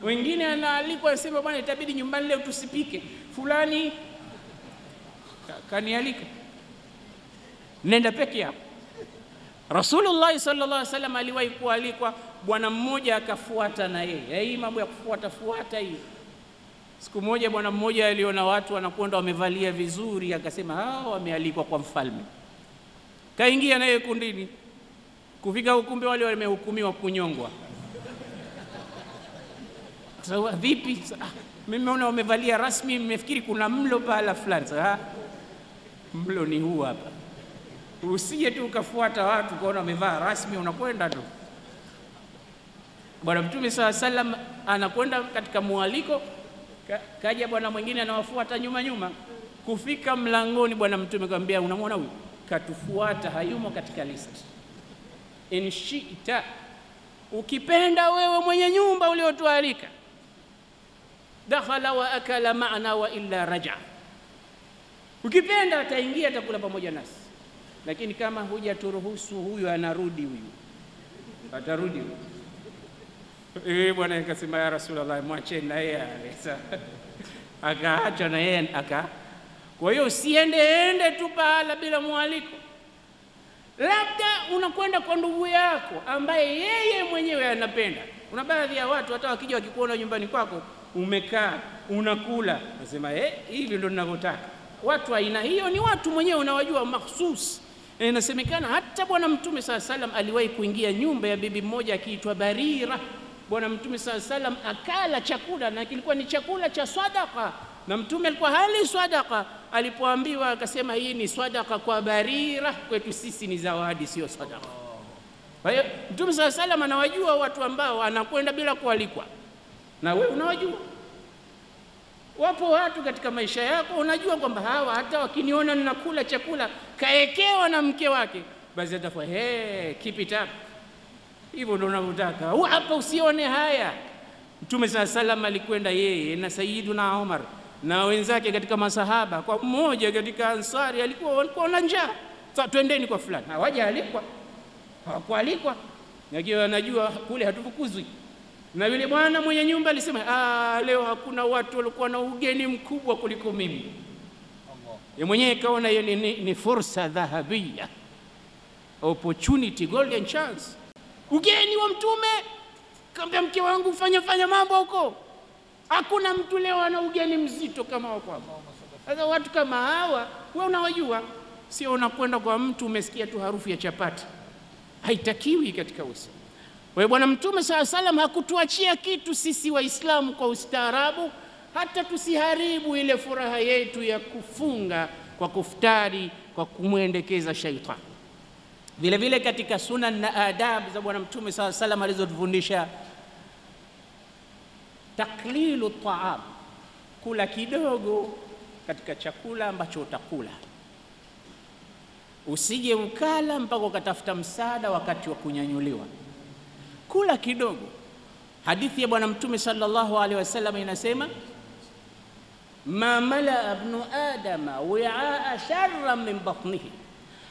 Wengine anaalikwa anasema bwana itabidi nyumbani leo tusipike, fulani kanialika, nenda peke yako. Rasulullah sallallahu alaihi wasallam aliwahi kualikwa, bwana mmoja akafuata na yeye. Hii mambo ya kufuata hii. Siku moja bwana mmoja aliona watu wanakwenda wamevalia vizuri, akasema hao wamealikwa kwa mfalme. Kaingia naye kundini. Kufika ukumbi wale wamehukumiwa kunyongwa. Sasa vipi? Mimi naona wamevalia rasmi, nimefikiri kuna mlo pala fulani. Sasa mlo ni huu hapa. Usije tu ukafuata watu kuona wamevaa rasmi unakwenda tu. Bwana Mtume SAW anakwenda katika mwaliko, kaja bwana mwingine anawafuata nyuma. Kufika mlangoni bwana Mtume akamwambia, unamwona huyu? Katufuata, hayumo katika list. In shi'ta, ukipenda wewe mwenye nyumba uliotualika, dakhala wa akala ma'ana wa illa raja, ukipenda ataingia atakula pamoja nasi, lakini kama hujaturuhusu huyu anarudi, huyu atarudi. Bwana akasema ya Rasulullah, mwacheni na yeye akaacha na yeye aka. Kwa hiyo usiende tu pahala bila mwaliko. Labda unakwenda kwa ndugu yako ambaye yeye mwenyewe anapenda. Kuna baadhi ya watu hata wakija wakikuona nyumbani kwako umekaa unakula, nasema hivi ndio ninavyotaka. Watu aina hiyo ni watu mwenyewe unawajua mahsus. Inasemekana hata bwana Mtume SAW aliwahi kuingia nyumba ya bibi mmoja akiitwa Barira. Bwana Mtume SAW akala chakula na kilikuwa ni chakula cha sadaqa, na Mtume alikuwa hali sadaqa. Alipoambiwa akasema hii ni sadaqa kwa Barira, kwetu sisi ni zawadi, sio sadaqa. Kwa hiyo Mtume SAW anawajua watu ambao anakwenda bila kualikwa, na wewe unawajua. Wapo watu katika maisha yako unajua kwamba hawa hata wakiniona ninakula chakula kaekewa na mke wake, basi atafua keep it up. Hivyo ndio unavyotaka. Hapa usione haya. Mtume SAW alikwenda yeye na Sayyiduna Umar na wenzake katika masahaba, kwa mmoja katika Ansari walikuwa na njaa. Sasa twendeni kwa fulani. Hawajalikwa. Hawakualikwa. Yakiwa anajua kule hatufukuzwi. Na yule bwana mwenye nyumba alisema, leo hakuna watu walikuwa na ugeni mkubwa kuliko mimi. Yeye mwenyewe kaona hiyo ni fursa dhahabia. Opportunity, golden chance. Ugeni wa Mtume, kaambia mke wangu fanya mambo huko. Hakuna mtu leo ana ugeni mzito kama wako hapo. Sasa watu kama hawa wewe unawajua, sio unakwenda kwa mtu umesikia tu harufu ya chapati. Haitakiwi katika uso. Wewe Bwana Mtume SAW hakutuachia kitu sisi Waislamu kwa ustaarabu, hata tusiharibu ile furaha yetu ya kufunga kwa kuftari kwa kumwendekeza shaitani. Vile vile katika sunan na adab za Bwana Mtume SAW alizotufundisha, taklilu taam, kula kidogo katika chakula ambacho utakula. Usije ukala mpaka ukatafuta msaada wakati wa kunyanyuliwa. Kula kidogo. Hadithi ya Bwana Mtume sallallahu alaihi wasallam inasema, ma mala ibnu adama wi'aa sharran min batnihi,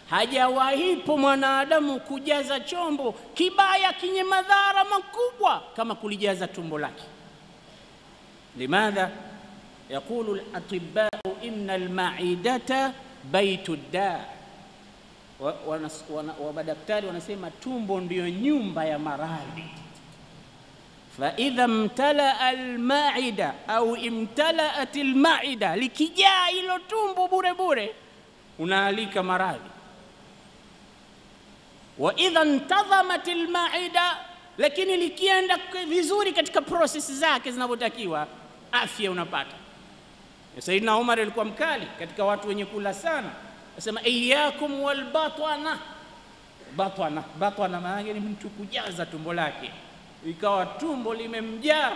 hajawahipo mwanadamu kujaza chombo kibaya kinye madhara makubwa kama kulijaza tumbo lake. Limadha? Yaqulu al-atibba'u inna al-ma'idata baytu ad-da', wa madaktari wanasema tumbo ndiyo nyumba ya maradhi. Fa idha imtala al-ma'ida au imtala'at al-ma'ida, likijaa hilo tumbo bure unaalika maradhi. Wa idha intadhamat al-ma'ida, lakini likienda vizuri katika process zake zinavyotakiwa, afya unapata. Sayyidina Umar alikuwa mkali katika watu wenye kula sana. Anasema iyyakum wal batwana maana ni mtu kujaza tumbo lake, ikawa tumbo limemjaa,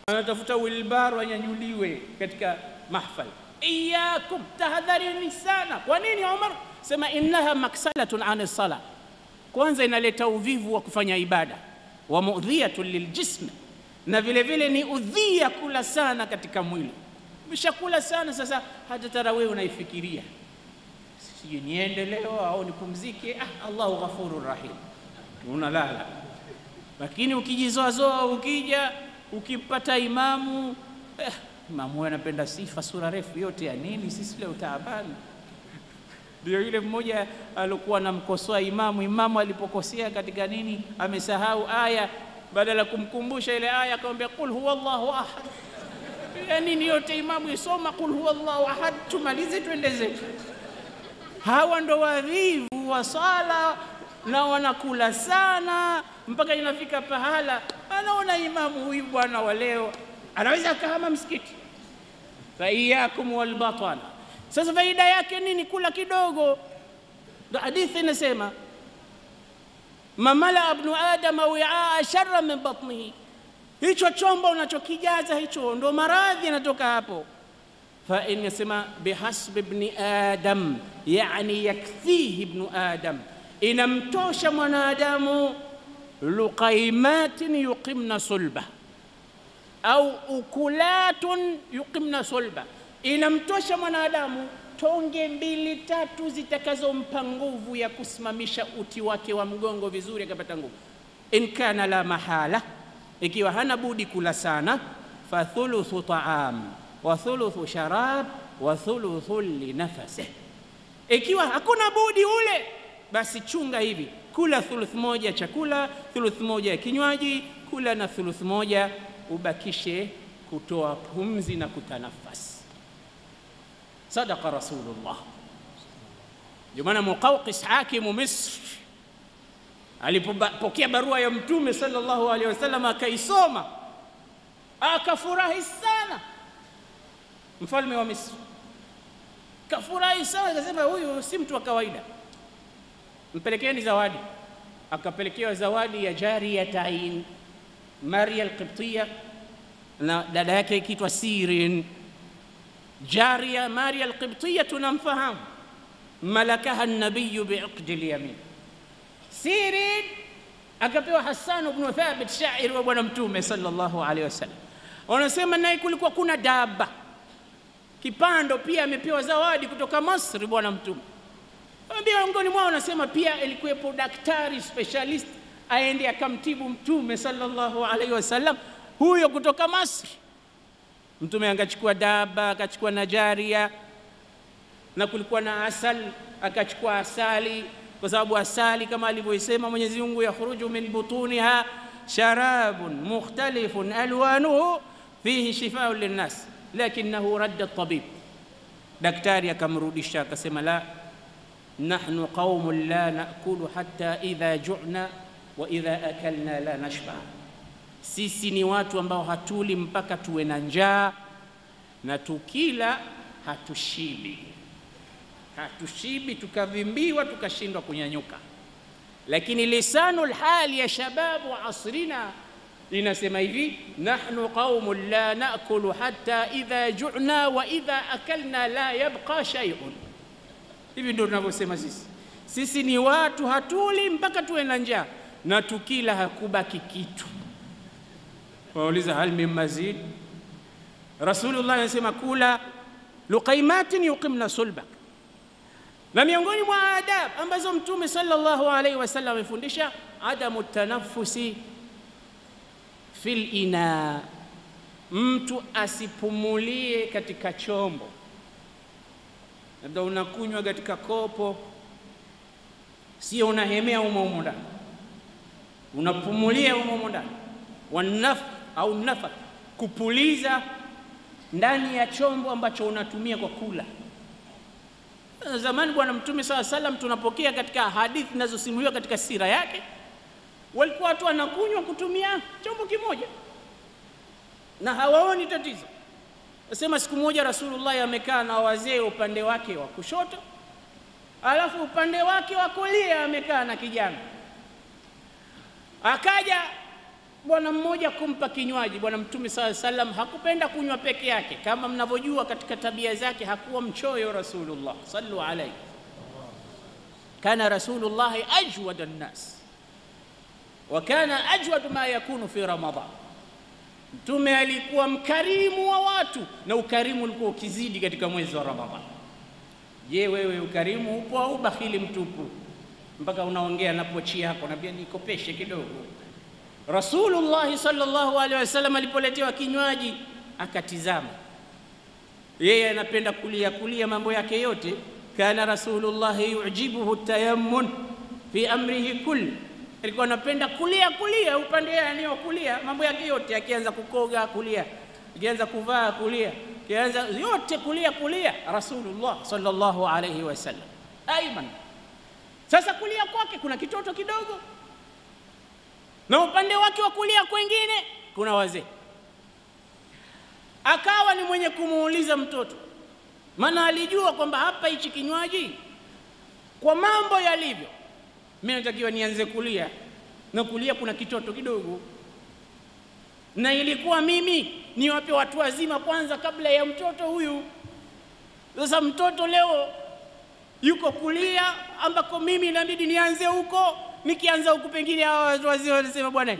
anatafuta wilbaro anyanyuliwe katika mahfal. Iyyakum, tahadharini sana. Kwa nini Umar? Sema innaha maksalatun an sala, kwanza inaleta uvivu wa kufanya ibada, wa mu'dhiyatun liljism, na vile vile ni udhia kula sana katika mwili. Umeshakula sana sasa hata tarawih unaifikiria, sije niende leo au nipumzike, Allahu ghafurur rahim, unalala. Lakini ukijizoazoa, ukija ukipata imamu, imamu anapenda sifa, sura refu yote ya nini, sisi leo taabani. Ndio yule mmoja alikuwa anamkosoa imamu alipokosea katika nini, amesahau aya, badala kumkumbusha ile aya akamwambia qul huwallahu ahad. Nini yote imamu isoma qul huwallahu ahad, tumalize twende zetu. Hawa ndo wadhivu wa sala na wanakula sana mpaka inafika pahala anaona imamu huyu bwana wa leo anaweza kahama msikiti. Fa iyyakum wal batana. Sasa faida yake nini kula kidogo? Ndio hadithi inasema, mamala ibnu adama wi'aa sharran min batnihi, hicho chombo unachokijaza hicho ndo maradhi yanatoka hapo. Fa inasema bihasbi ibn adam, yani yakfihi ibn adam, inamtosha mwanadamu luqaimatin yuqimna sulba au ukulatun yuqimna sulba, inamtosha mwanadamu tonge 2-3 zitakazompa nguvu ya kusimamisha uti wake wa mgongo vizuri akapata nguvu. In kana la mahala, ikiwa hana budi kula sana, fa thuluthu ta'am wa thuluthu sharab wa thuluthu li nafsihi, ikiwa hakuna budi ule, basi chunga hivi, kula thuluth moja chakula, thuluth moja ya kinywaji, kula na thuluth moja ubakishe kutoa pumzi na kutanafasi. Sadaqa Rasulullah. Jumana Muqawqis hakimu Misr alipopokea barua ya Mtume sallallahu alaihi wasallam akaisoma, akafurahi sana. Mfalme wa Misri kafurahi sana, akasema huyu si mtu wa kawaida, mpelekeeni zawadi. Akapelekewa zawadi ya Jariyatain, Maria al-Qibtiyya na dada yake ikiitwa Sirin, Jariya Maria al-Qibtiyya tunamfahamu, malakaha an-nabiy bi'aqd al-yamin. Siri akapewa Hassan ibn Thabit, shairi wa bwana mtume sallallahu alaihi wasallam. Wanasema naye kulikuwa kuna daba, kipando pia amepewa zawadi kutoka Misri bwana mtume. Miongoni mwao wanasema pia ilikuwepo daktari specialist aende akamtibu mtume sallallahu alaihi wasallam, huyo kutoka Misri. Mtume angachukua daba, akachukua na jaria, na kulikuwa na asal, akachukua asali, kwa sababu asali kama alivyosema Mwenyezi Mungu, yakhruju min butuniha sharabun mukhtalifun alwanuhu fihi shifaa'un linnas lakinahu radda at-tabib. Daktari akamrudisha akasema, la, nahnu qaumun la naakulu hatta idha ju'na wa idha akalna la nashba. Sisi ni watu ambao hatuli mpaka tuwe na njaa, na tukila hatushibi. Hatushibi tukavimbiwa tukashindwa kunyanyuka. Lakini lisanul hali ya shababu asrina linasema hivi, nahnu qaumun la naakulu hatta idha ju'na wa idha akalna la yabqa shay'un. Hivi ndio tunavyosema sisi. Sisi ni watu hatuli mpaka tuwe na njaa, na tukila hakubaki kitu. Wauliza hal min mazid? Rasulullah anasema kula luqaimatin yuqimna sulbak. Na miongoni mwa adab ambazo mtume sallallahu alaihi wasallam amefundisha, adamu tanaffusi fil ina, mtu asipumulie katika chombo. Labda unakunywa katika kopo, sio unahemea humo ndani, unapumulia humo ndani. Wanaf au nafak, kupuliza ndani ya chombo ambacho unatumia kwa kula. Zamani bwana mtume sallallahu alaihi wasallam, tunapokea katika hadithi zinazosimuliwa katika sira yake, walikuwa watu wanakunywa kutumia chombo kimoja na hawaoni tatizo. Nasema siku moja Rasulullah amekaa na wazee upande wake wa kushoto, alafu upande wake wa kulia amekaa na kijana. Akaja bwana mmoja kumpa kinywaji. Bwana mtume sallallahu alaihi wasallam hakupenda kunywa peke yake, kama mnavyojua katika tabia zake hakuwa mchoyo Rasulullah sallu alayhi. Kana Rasulullah ajwad an-nas wa kana ajwad ma yakunu fi Ramadan. Mtume alikuwa mkarimu wa watu, na ukarimu ulikuwa ukizidi katika mwezi wa Ramadhan. Je, wewe ukarimu upo au bakhili mtupu mpaka unaongea na pochi yako na pia nikopeshe kidogo? Rasulullah sallallahu alaihi wasallam alipoletewa kinywaji akatizama, yeye anapenda kulia mambo yake yote. Kana Rasulullah yujibuhu tayammun fi amrihi kull, alikuwa anapenda kulia upande yani wa kulia mambo yake yote, akianza kukoga kulia, akianza kuvaa kulia, akianza yote kulia. Rasulullah sallallahu alaihi wasallam aiman. Sasa kulia kwake kuna kitoto kidogo, na upande wake wa kulia kwingine kuna wazee. Akawa ni mwenye kumuuliza mtoto, maana alijua kwamba hapa hichi kinywaji kwa mambo yalivyo mimi natakiwa nianze kulia, na kulia kuna kitoto kidogo, na ilikuwa mimi niwape watu wazima kwanza kabla ya mtoto huyu. Sasa mtoto leo yuko kulia ambako mimi inabidi nianze huko. Nikianza huko pengine hao watu wazee wanasema bwana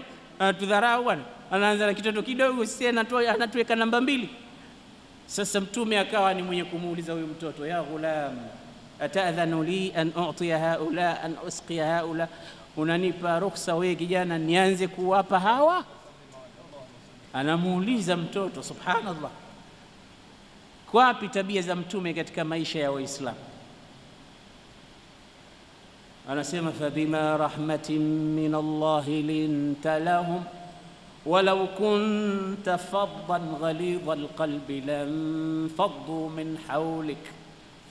tudharau bwana, anaanza na kitoto kidogo, sisi anatuweka namba 2. Sasa mtume akawa ni mwenye kumuuliza huyu mtoto, ya ghulam atadhanu li an u'tiya haula an usqiya haula, unanipa ruhusa wewe kijana nianze kuwapa hawa? Anamuuliza mtoto. Subhanallah, kwapi tabia za mtume katika maisha ya Waislamu? Anasema fabima rahmatin min Allah linta lahum walau kunta faddan ghalidha alqalbi lanfaddu min hawlik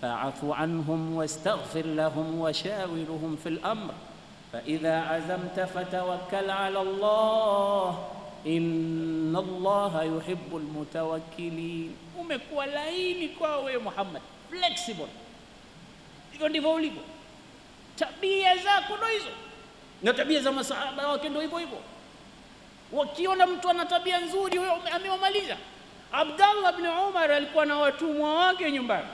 fa'fu anhum wastaghfir lahum washawirhum fil amr faidha azamta fatawakkal ala Allah inna Allah yuhibbul mutawakkilin. Umekuwa laini kwa wewe Muhammad, flexible. Hivyo ndivyo ulivyo, tabia zako ndo hizo, na tabia za masahaba wake ndo hivyo. Wakiona mtu ana tabia nzuri, wewe amewamaliza. Abdallah ibn Umar alikuwa na watumwa wake nyumbani.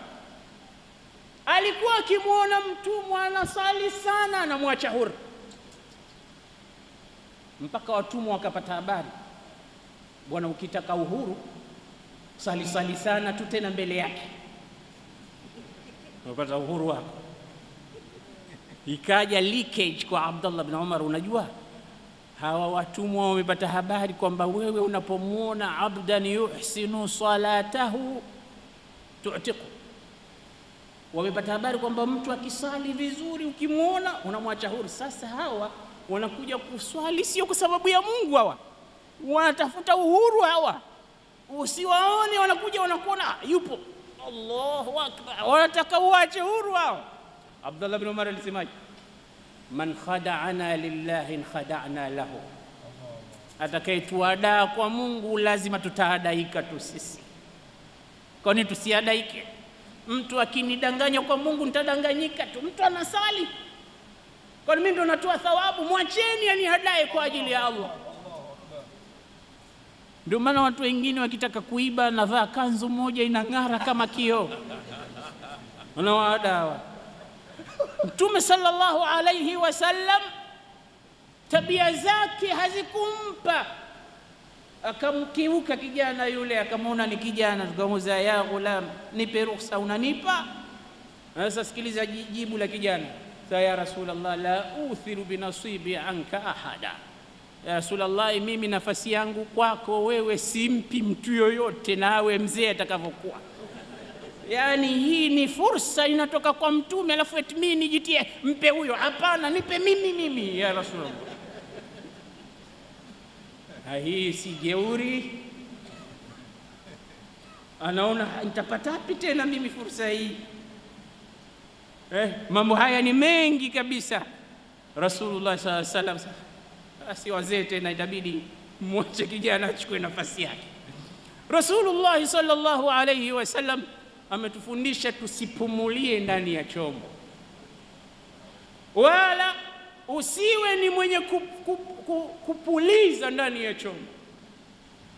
Alikuwa akimwona mtumwa anasali sana anamwacha huru, mpaka watumwa wakapata habari, bwana, ukitaka uhuru sali sana tu tena mbele yake, unapata uhuru wako. Ikaja leakage kwa Abdallah ibn Umar, unajua hawa watumwa wamepata habari kwamba wewe unapomwona abdan yuhsinu salatahu tu'tiqu, wamepata habari kwamba mtu akisali vizuri ukimwona unamwacha huru. Sasa hawa wanakuja kuswali sio kwa sababu ya Mungu, hawa wanatafuta uhuru. Hawa usiwaone, wanakuja wanakuona yupo, Allahu akbar, wanataka uache huru hawa. Abdullah bin Umar alisemaje? Man khada'ana lillahi khada'na lahu, atakayetuadaa kwa Mungu lazima tutaadaika tu sisi. Kwani tusiadaike? Mtu akinidanganya kwa Mungu nitadanganyika tu. Mtu anasali, kwani mimi ndo natoa thawabu? Mwacheni anihadae kwa ajili ya Allah. Ndio maana watu wengine wakitaka kuiba navaa kanzu moja inang'ara kama kioo, wanawaadawa. Mtume sallallahu alayhi wasallam tabia zake hazikumpa, akamkiuka kijana yule, akamwona ni kijana, tukamuuliza ya ghulam, nipe ruhusa, unanipa? Sasa sikiliza jibu la kijana, ya Rasulullah, la uthiru binasibi anka ahada. Ya Rasulullah, mimi nafasi yangu kwako wewe simpi mtu yoyote, na awe mzee atakavyokuwa. Yani hii ni fursa inatoka kwa mtume, alafu eti mimi nijitie mpe huyo? Hapana, nipe mimi ya Rasulullah. Hii si jeuri? Anaona nitapata wapi tena mimi fursa hii? Mambo haya ni mengi kabisa. Rasulullah sallallahu alaihi wasallam, basi wazee tena itabidi mwache kijana achukue nafasi yake. Rasulullah sallallahu alaihi wasallam ametufundisha tusipumulie ndani ya chombo, wala usiwe ni mwenye kupuliza ndani ya chombo,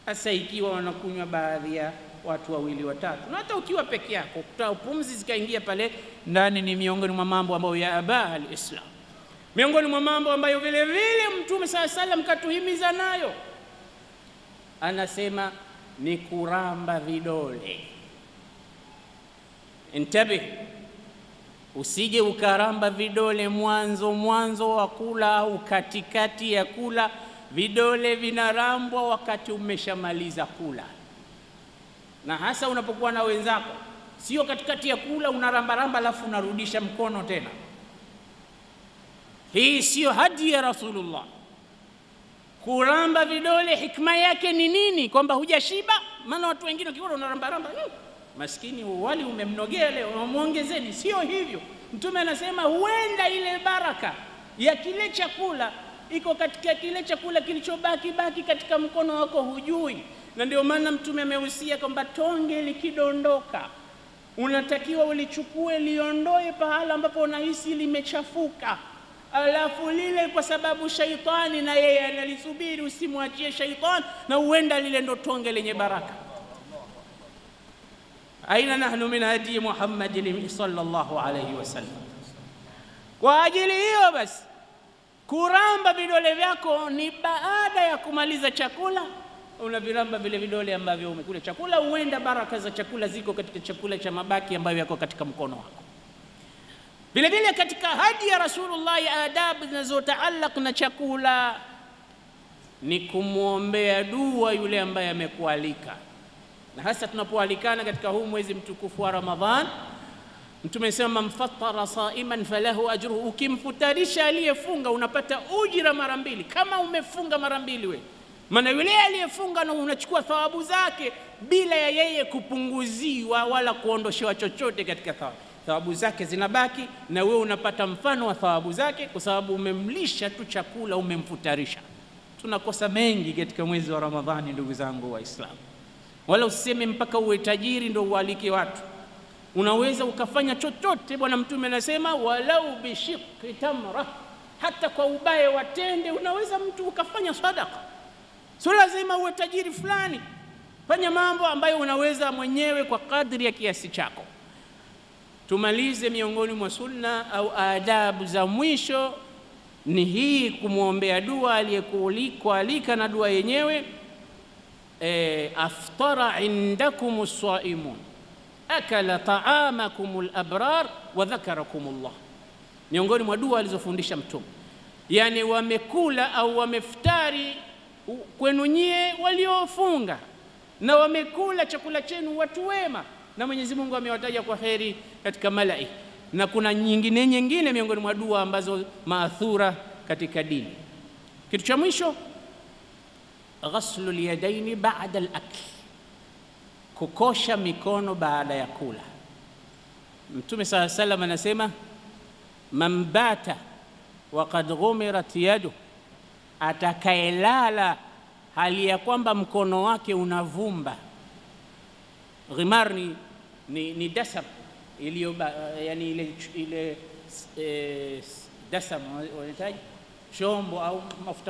hasa ikiwa wanakunywa baadhi ya watu wawili watatu, na hata ukiwa peke yako kutoa pumzi zikaingia pale ndani. Ni miongoni mwa mambo ambayo ya aba al-Islam, miongoni mwa mambo ambayo vile vile Mtume sallallahu alaihi wasallam katuhimiza nayo. Anasema ni kuramba vidole. Intabih, usije ukaramba vidole mwanzo wa kula au katikati ya kula. Vidole vinarambwa wakati umeshamaliza kula, na hasa unapokuwa na wenzako, sio katikati ya kula unaramba alafu unarudisha mkono tena. Hii sio hadi ya Rasulullah. Kuramba vidole hikma yake ni nini? Kwamba hujashiba. Maana watu wengine wakiona unaramba maskini wali umemnogea leo, muongezeni. Sio hivyo. Mtume anasema huenda ile baraka ya kile chakula iko katika kile chakula kilichobaki katika mkono wako, hujui. Na ndio maana Mtume amehusia kwamba tonge likidondoka unatakiwa ulichukue, liondoe pahala ambapo unahisi limechafuka, alafu lile, kwa sababu shaitani na yeye analisubiri, usimwachie shaitani, na huenda lile ndo tonge lenye baraka. Aina nahnu min hadi Muhammadin sallallahu alayhi wasallam. Kwa ajili hiyo basi, kuramba vidole vyako ni baada ya kumaliza chakula. Unaviramba vile vidole ambavyo umekula chakula, huenda baraka za chakula ziko katika chakula cha mabaki ambayo yako katika mkono wako. Vile vile katika hadi ya Rasulullah ya adabu zinazotaallaq na chakula ni kumwombea dua yule ambaye amekualika. Na hasa tunapoalikana katika huu mwezi mtukufu wa Ramadhan, Mtume sema mfattara saiman falahu ajruhu, ukimfutarisha aliyefunga unapata ujira mara mbili kama umefunga mara mbili wewe. Maana yule aliyefunga na unachukua thawabu zake bila ya yeye kupunguziwa wala kuondoshewa chochote katika thawabu. Thawabu zake zinabaki na wewe unapata mfano wa thawabu zake, kwa sababu umemlisha tu chakula, umemfutarisha. Tunakosa mengi katika mwezi wa Ramadhani, ndugu zangu Waislamu. Wala useme mpaka uwe tajiri ndio ualike watu. Unaweza ukafanya chochote. Bwana Mtume anasema walau bishiqqi tamra, hata kwa ubaya watende unaweza mtu ukafanya sadaka. Sio lazima uwe tajiri fulani. Fanya mambo ambayo unaweza mwenyewe kwa kadri ya kiasi chako. Tumalize miongoni mwa sunna au adabu za mwisho ni hii, kumwombea dua aliyekualika na dua yenyewe. Aftara indakum as-saimun akala ta'amakum al-abrar wa dhakarakum Allah. Miongoni mwa dua alizofundisha Mtume, yani wamekula au wameftari kwenu nyie waliofunga, na wamekula chakula chenu watu wema, na Mwenyezi Mungu amewataja kwa kheri katika malai. Na kuna nyingine miongoni mwa dua ambazo maathura katika dini. Kitu cha mwisho, ghaslu al-yadaini ba'da al-akl, kukosha mikono baada ya kula. Mtume sallallahu alayhi wasallam anasema, man bata wa qad ghumirat yadu, atakaelala hali ya kwamba mkono wake unavumba. Ghimar ni dasam iliyo, yani ile dasam wanahitaji chombo au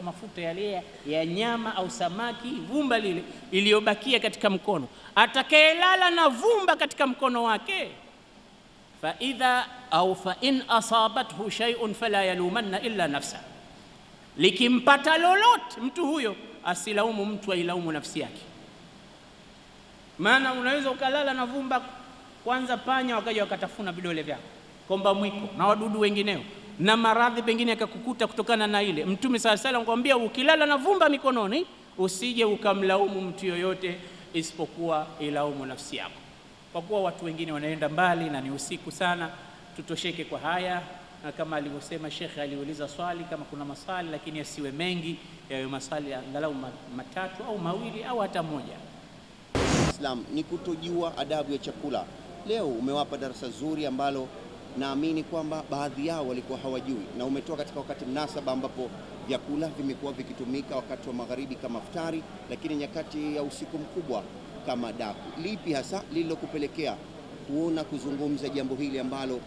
mafuta yale ya nyama au samaki, vumba lile iliyobakia katika mkono. Atakayelala na vumba katika mkono wake, fa in asabathu shay'un fala yalumanna illa nafsa, likimpata lolote mtu huyo asilaumu mtu, ailaumu nafsi yake. Maana unaweza ukalala na vumba, kwanza panya wakaja wakatafuna vidole vyako, komba mwiko na wadudu wengineo, na maradhi pengine yakakukuta kutokana na ile. Mtume sallallahu alayhi wasallam akwambia, ukilala na vumba mikononi usije ukamlaumu mtu yoyote isipokuwa ilaumu nafsi yako. Kwa kuwa watu wengine wanaenda mbali na ni usiku sana, tutosheke kwa haya. Na kama alivyosema Sheikh, aliuliza swali, kama kuna maswali lakini yasiwe mengi, yawe maswali angalau matatu au mawili au hata moja.
Islam ni kutojua adabu ya chakula. Leo umewapa darasa zuri ambalo naamini kwamba baadhi yao walikuwa hawajui, na umetoa katika wakati mnasaba ambapo vyakula vimekuwa vikitumika wakati wa magharibi kama iftari, lakini nyakati ya usiku mkubwa kama daku. Lipi hasa lililokupelekea kuona kuzungumza jambo hili ambalo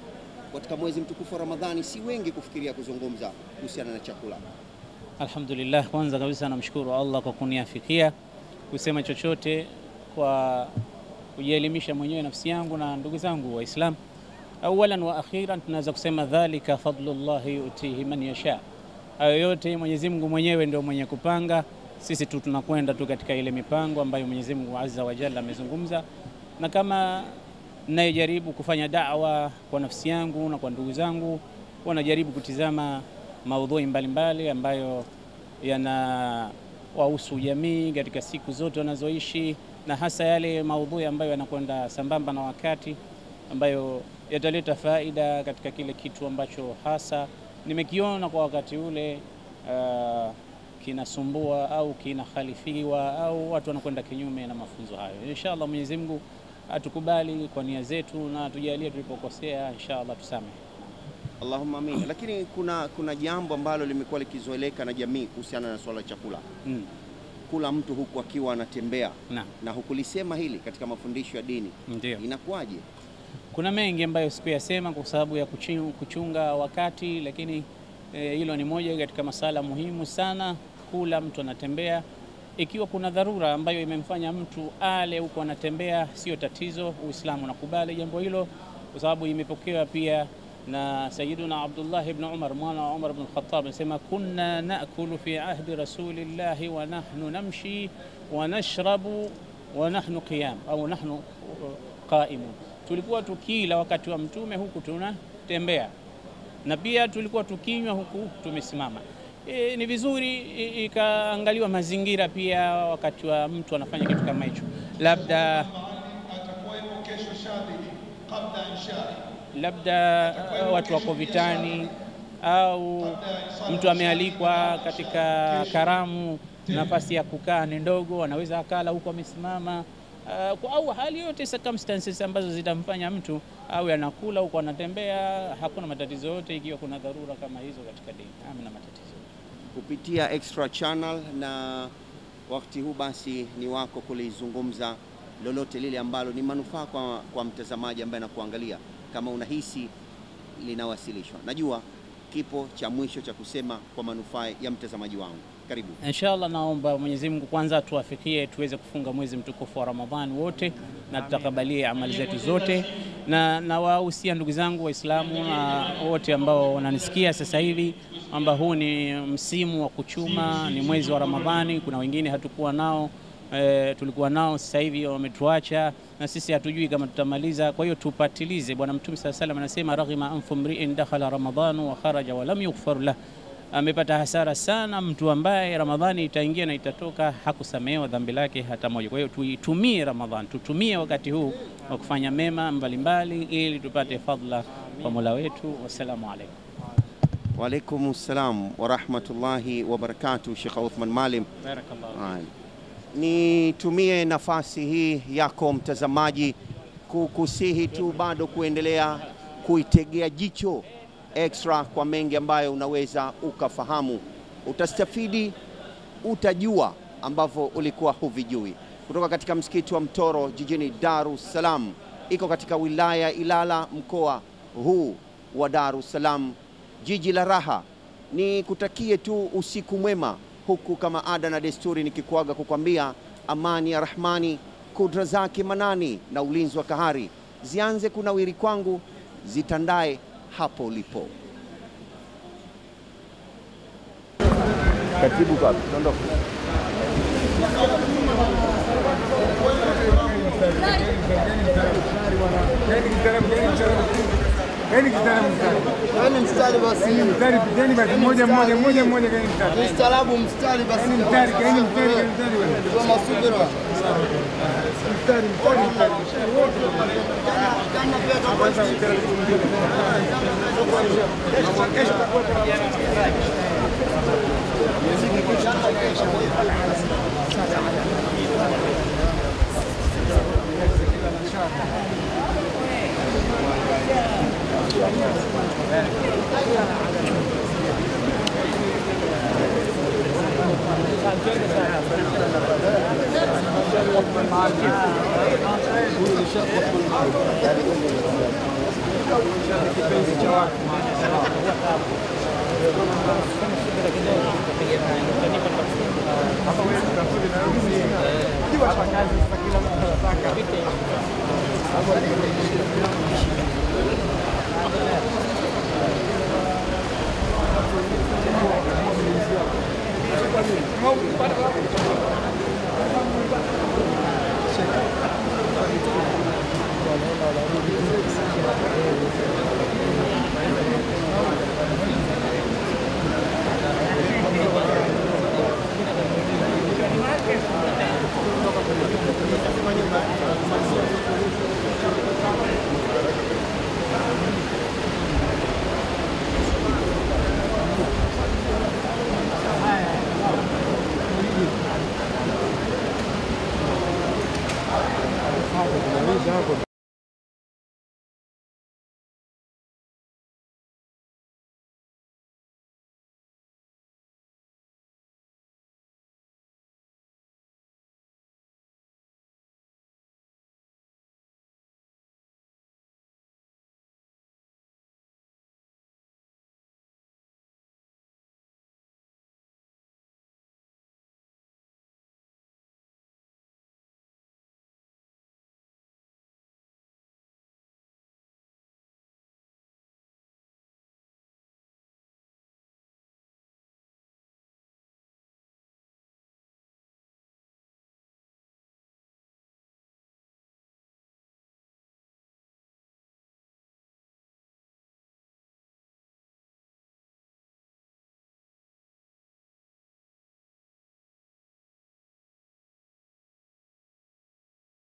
katika mwezi mtukufu wa Ramadhani si wengi kufikiria kuzungumza kuhusiana na chakula?
Alhamdulillah, kwanza kabisa namshukuru Allah kwa kuniafikia kusema chochote, kwa kujielimisha mwenyewe nafsi yangu na ndugu zangu Waislamu. Awalan wa akhiran, tunaweza kusema dhalika fadlullahi yutihi man yasha. Hayo yote Mwenyezi Mungu mwenyewe ndio mwenye kupanga, sisi tu tunakwenda tu katika ile mipango ambayo Mwenyezi Mungu Azza wa Jalla amezungumza. Na kama ninayejaribu kufanya da'wa kwa nafsi yangu na kwa ndugu zangu, wanajaribu kutizama maudhui mbalimbali ambayo yanawahusu jamii katika siku zote wanazoishi, na hasa yale maudhui ambayo yanakwenda sambamba na wakati, ambayo yataleta faida katika kile kitu ambacho hasa nimekiona kwa wakati ule kinasumbua au kinakhalifiwa au watu wanakwenda kinyume na mafunzo hayo. Inshallah Mwenyezi Mungu atukubali kwa nia zetu na atujalie tulipokosea, inshallah tusamehe.
Allahumma amin. Lakini kuna jambo ambalo limekuwa likizoeleka na jamii kuhusiana na swala la chakula. Kula mtu huku akiwa anatembea na hukulisema hili katika mafundisho ya dini.
Ndiyo.
Inakuwaje?
Kuna mengi ambayo sikuyasema kwa sababu ya kuchunga wakati, lakini hilo ni moja katika masala muhimu sana. Kula mtu anatembea, ikiwa kuna dharura ambayo imemfanya mtu ale huko anatembea, sio tatizo. Uislamu unakubali jambo hilo, kwa sababu imepokewa pia na Sayyiduna Abdullah ibn Umar, mwana wa Umar ibn al-Khattab, anasema kunna naakulu fi ahdi rasulillahi wa nahnu namshi wa nashrabu wa nahnu qiyam au nahnu qaimun. Tulikuwa tukila wakati wa Mtume huku tunatembea, na pia tulikuwa tukinywa huku tumesimama. Ni vizuri ikaangaliwa mazingira pia wakati wa mtu anafanya kitu kama hicho. Labda watu wako vitani au mtu amealikwa katika karamu, nafasi ya kukaa ni ndogo, anaweza akala huko amesimama, au hali yote circumstances ambazo zitamfanya mtu au anakula huko anatembea, hakuna matatizo yote ikiwa kuna dharura kama hizo katika dini. Hamna matatizo.
Kupitia Extra Channel na wakati huu basi ni wako kulizungumza lolote lile ambalo ni manufaa kwa mtazamaji ambaye anakuangalia, kama unahisi linawasilishwa. Najua kipo cha mwisho cha kusema kwa manufaa ya mtazamaji wangu? Karibu.
Inshallah, naomba Mwenyezi Mungu kwanza tuwafikie tuweze kufunga mwezi mtukufu wa Ramadhani wote na tutakabalie amali zetu zote, na wahusia ndugu zangu Waislamu na wote ambao wananisikia sasa hivi kwamba huu ni msimu wa kuchuma, ni mwezi wa Ramadhani. Kuna wengine hatukuwa nao, tulikuwa nao, sasa hivi wametuacha na sisi hatujui kama tutamaliza. Kwa hiyo tupatilize. Bwana Mtume sallallahu alayhi wasallam anasema raghima anfu mri'in dakhala ramadhanu wa kharaja wa lam yughfar lahu, amepata hasara sana mtu ambaye Ramadhani itaingia na itatoka hakusamehewa dhambi lake hata moja. Kwa hiyo tuitumie Ramadhani, tutumie wakati huu wa kufanya mema mbalimbali ili tupate fadhila kwa Mola wetu. Wassalamu alaykum.
Wa alaykum assalam wa rahmatullahi wa barakatuh. Sheikh Uthman Maalim, barakallahu. Nitumie nafasi hii yako mtazamaji kukusihi tu bado kuendelea kuitegea jicho extra kwa mengi ambayo unaweza ukafahamu, utastafidi, utajua ambavyo ulikuwa huvijui. Kutoka katika msikiti wa Mtoro jijini Dar es Salaam, iko katika wilaya Ilala, mkoa huu wa Dar es Salaam, jiji la raha. Ni kutakie tu usiku mwema, huku kama ada na desturi nikikuaga kukwambia amani ya Rahmani, kudra zake manani na ulinzi wa kahari zianze kunawiri kwangu, zitandae hapo ulipo. Katibu kapi, ondoka.
Yaani mstari basi. Mstari piteni basi moja kaeni mstari. Mstarabu mstari basi. Mstari kaeni mstari. Soma subira. Mstari. Kama pia kwa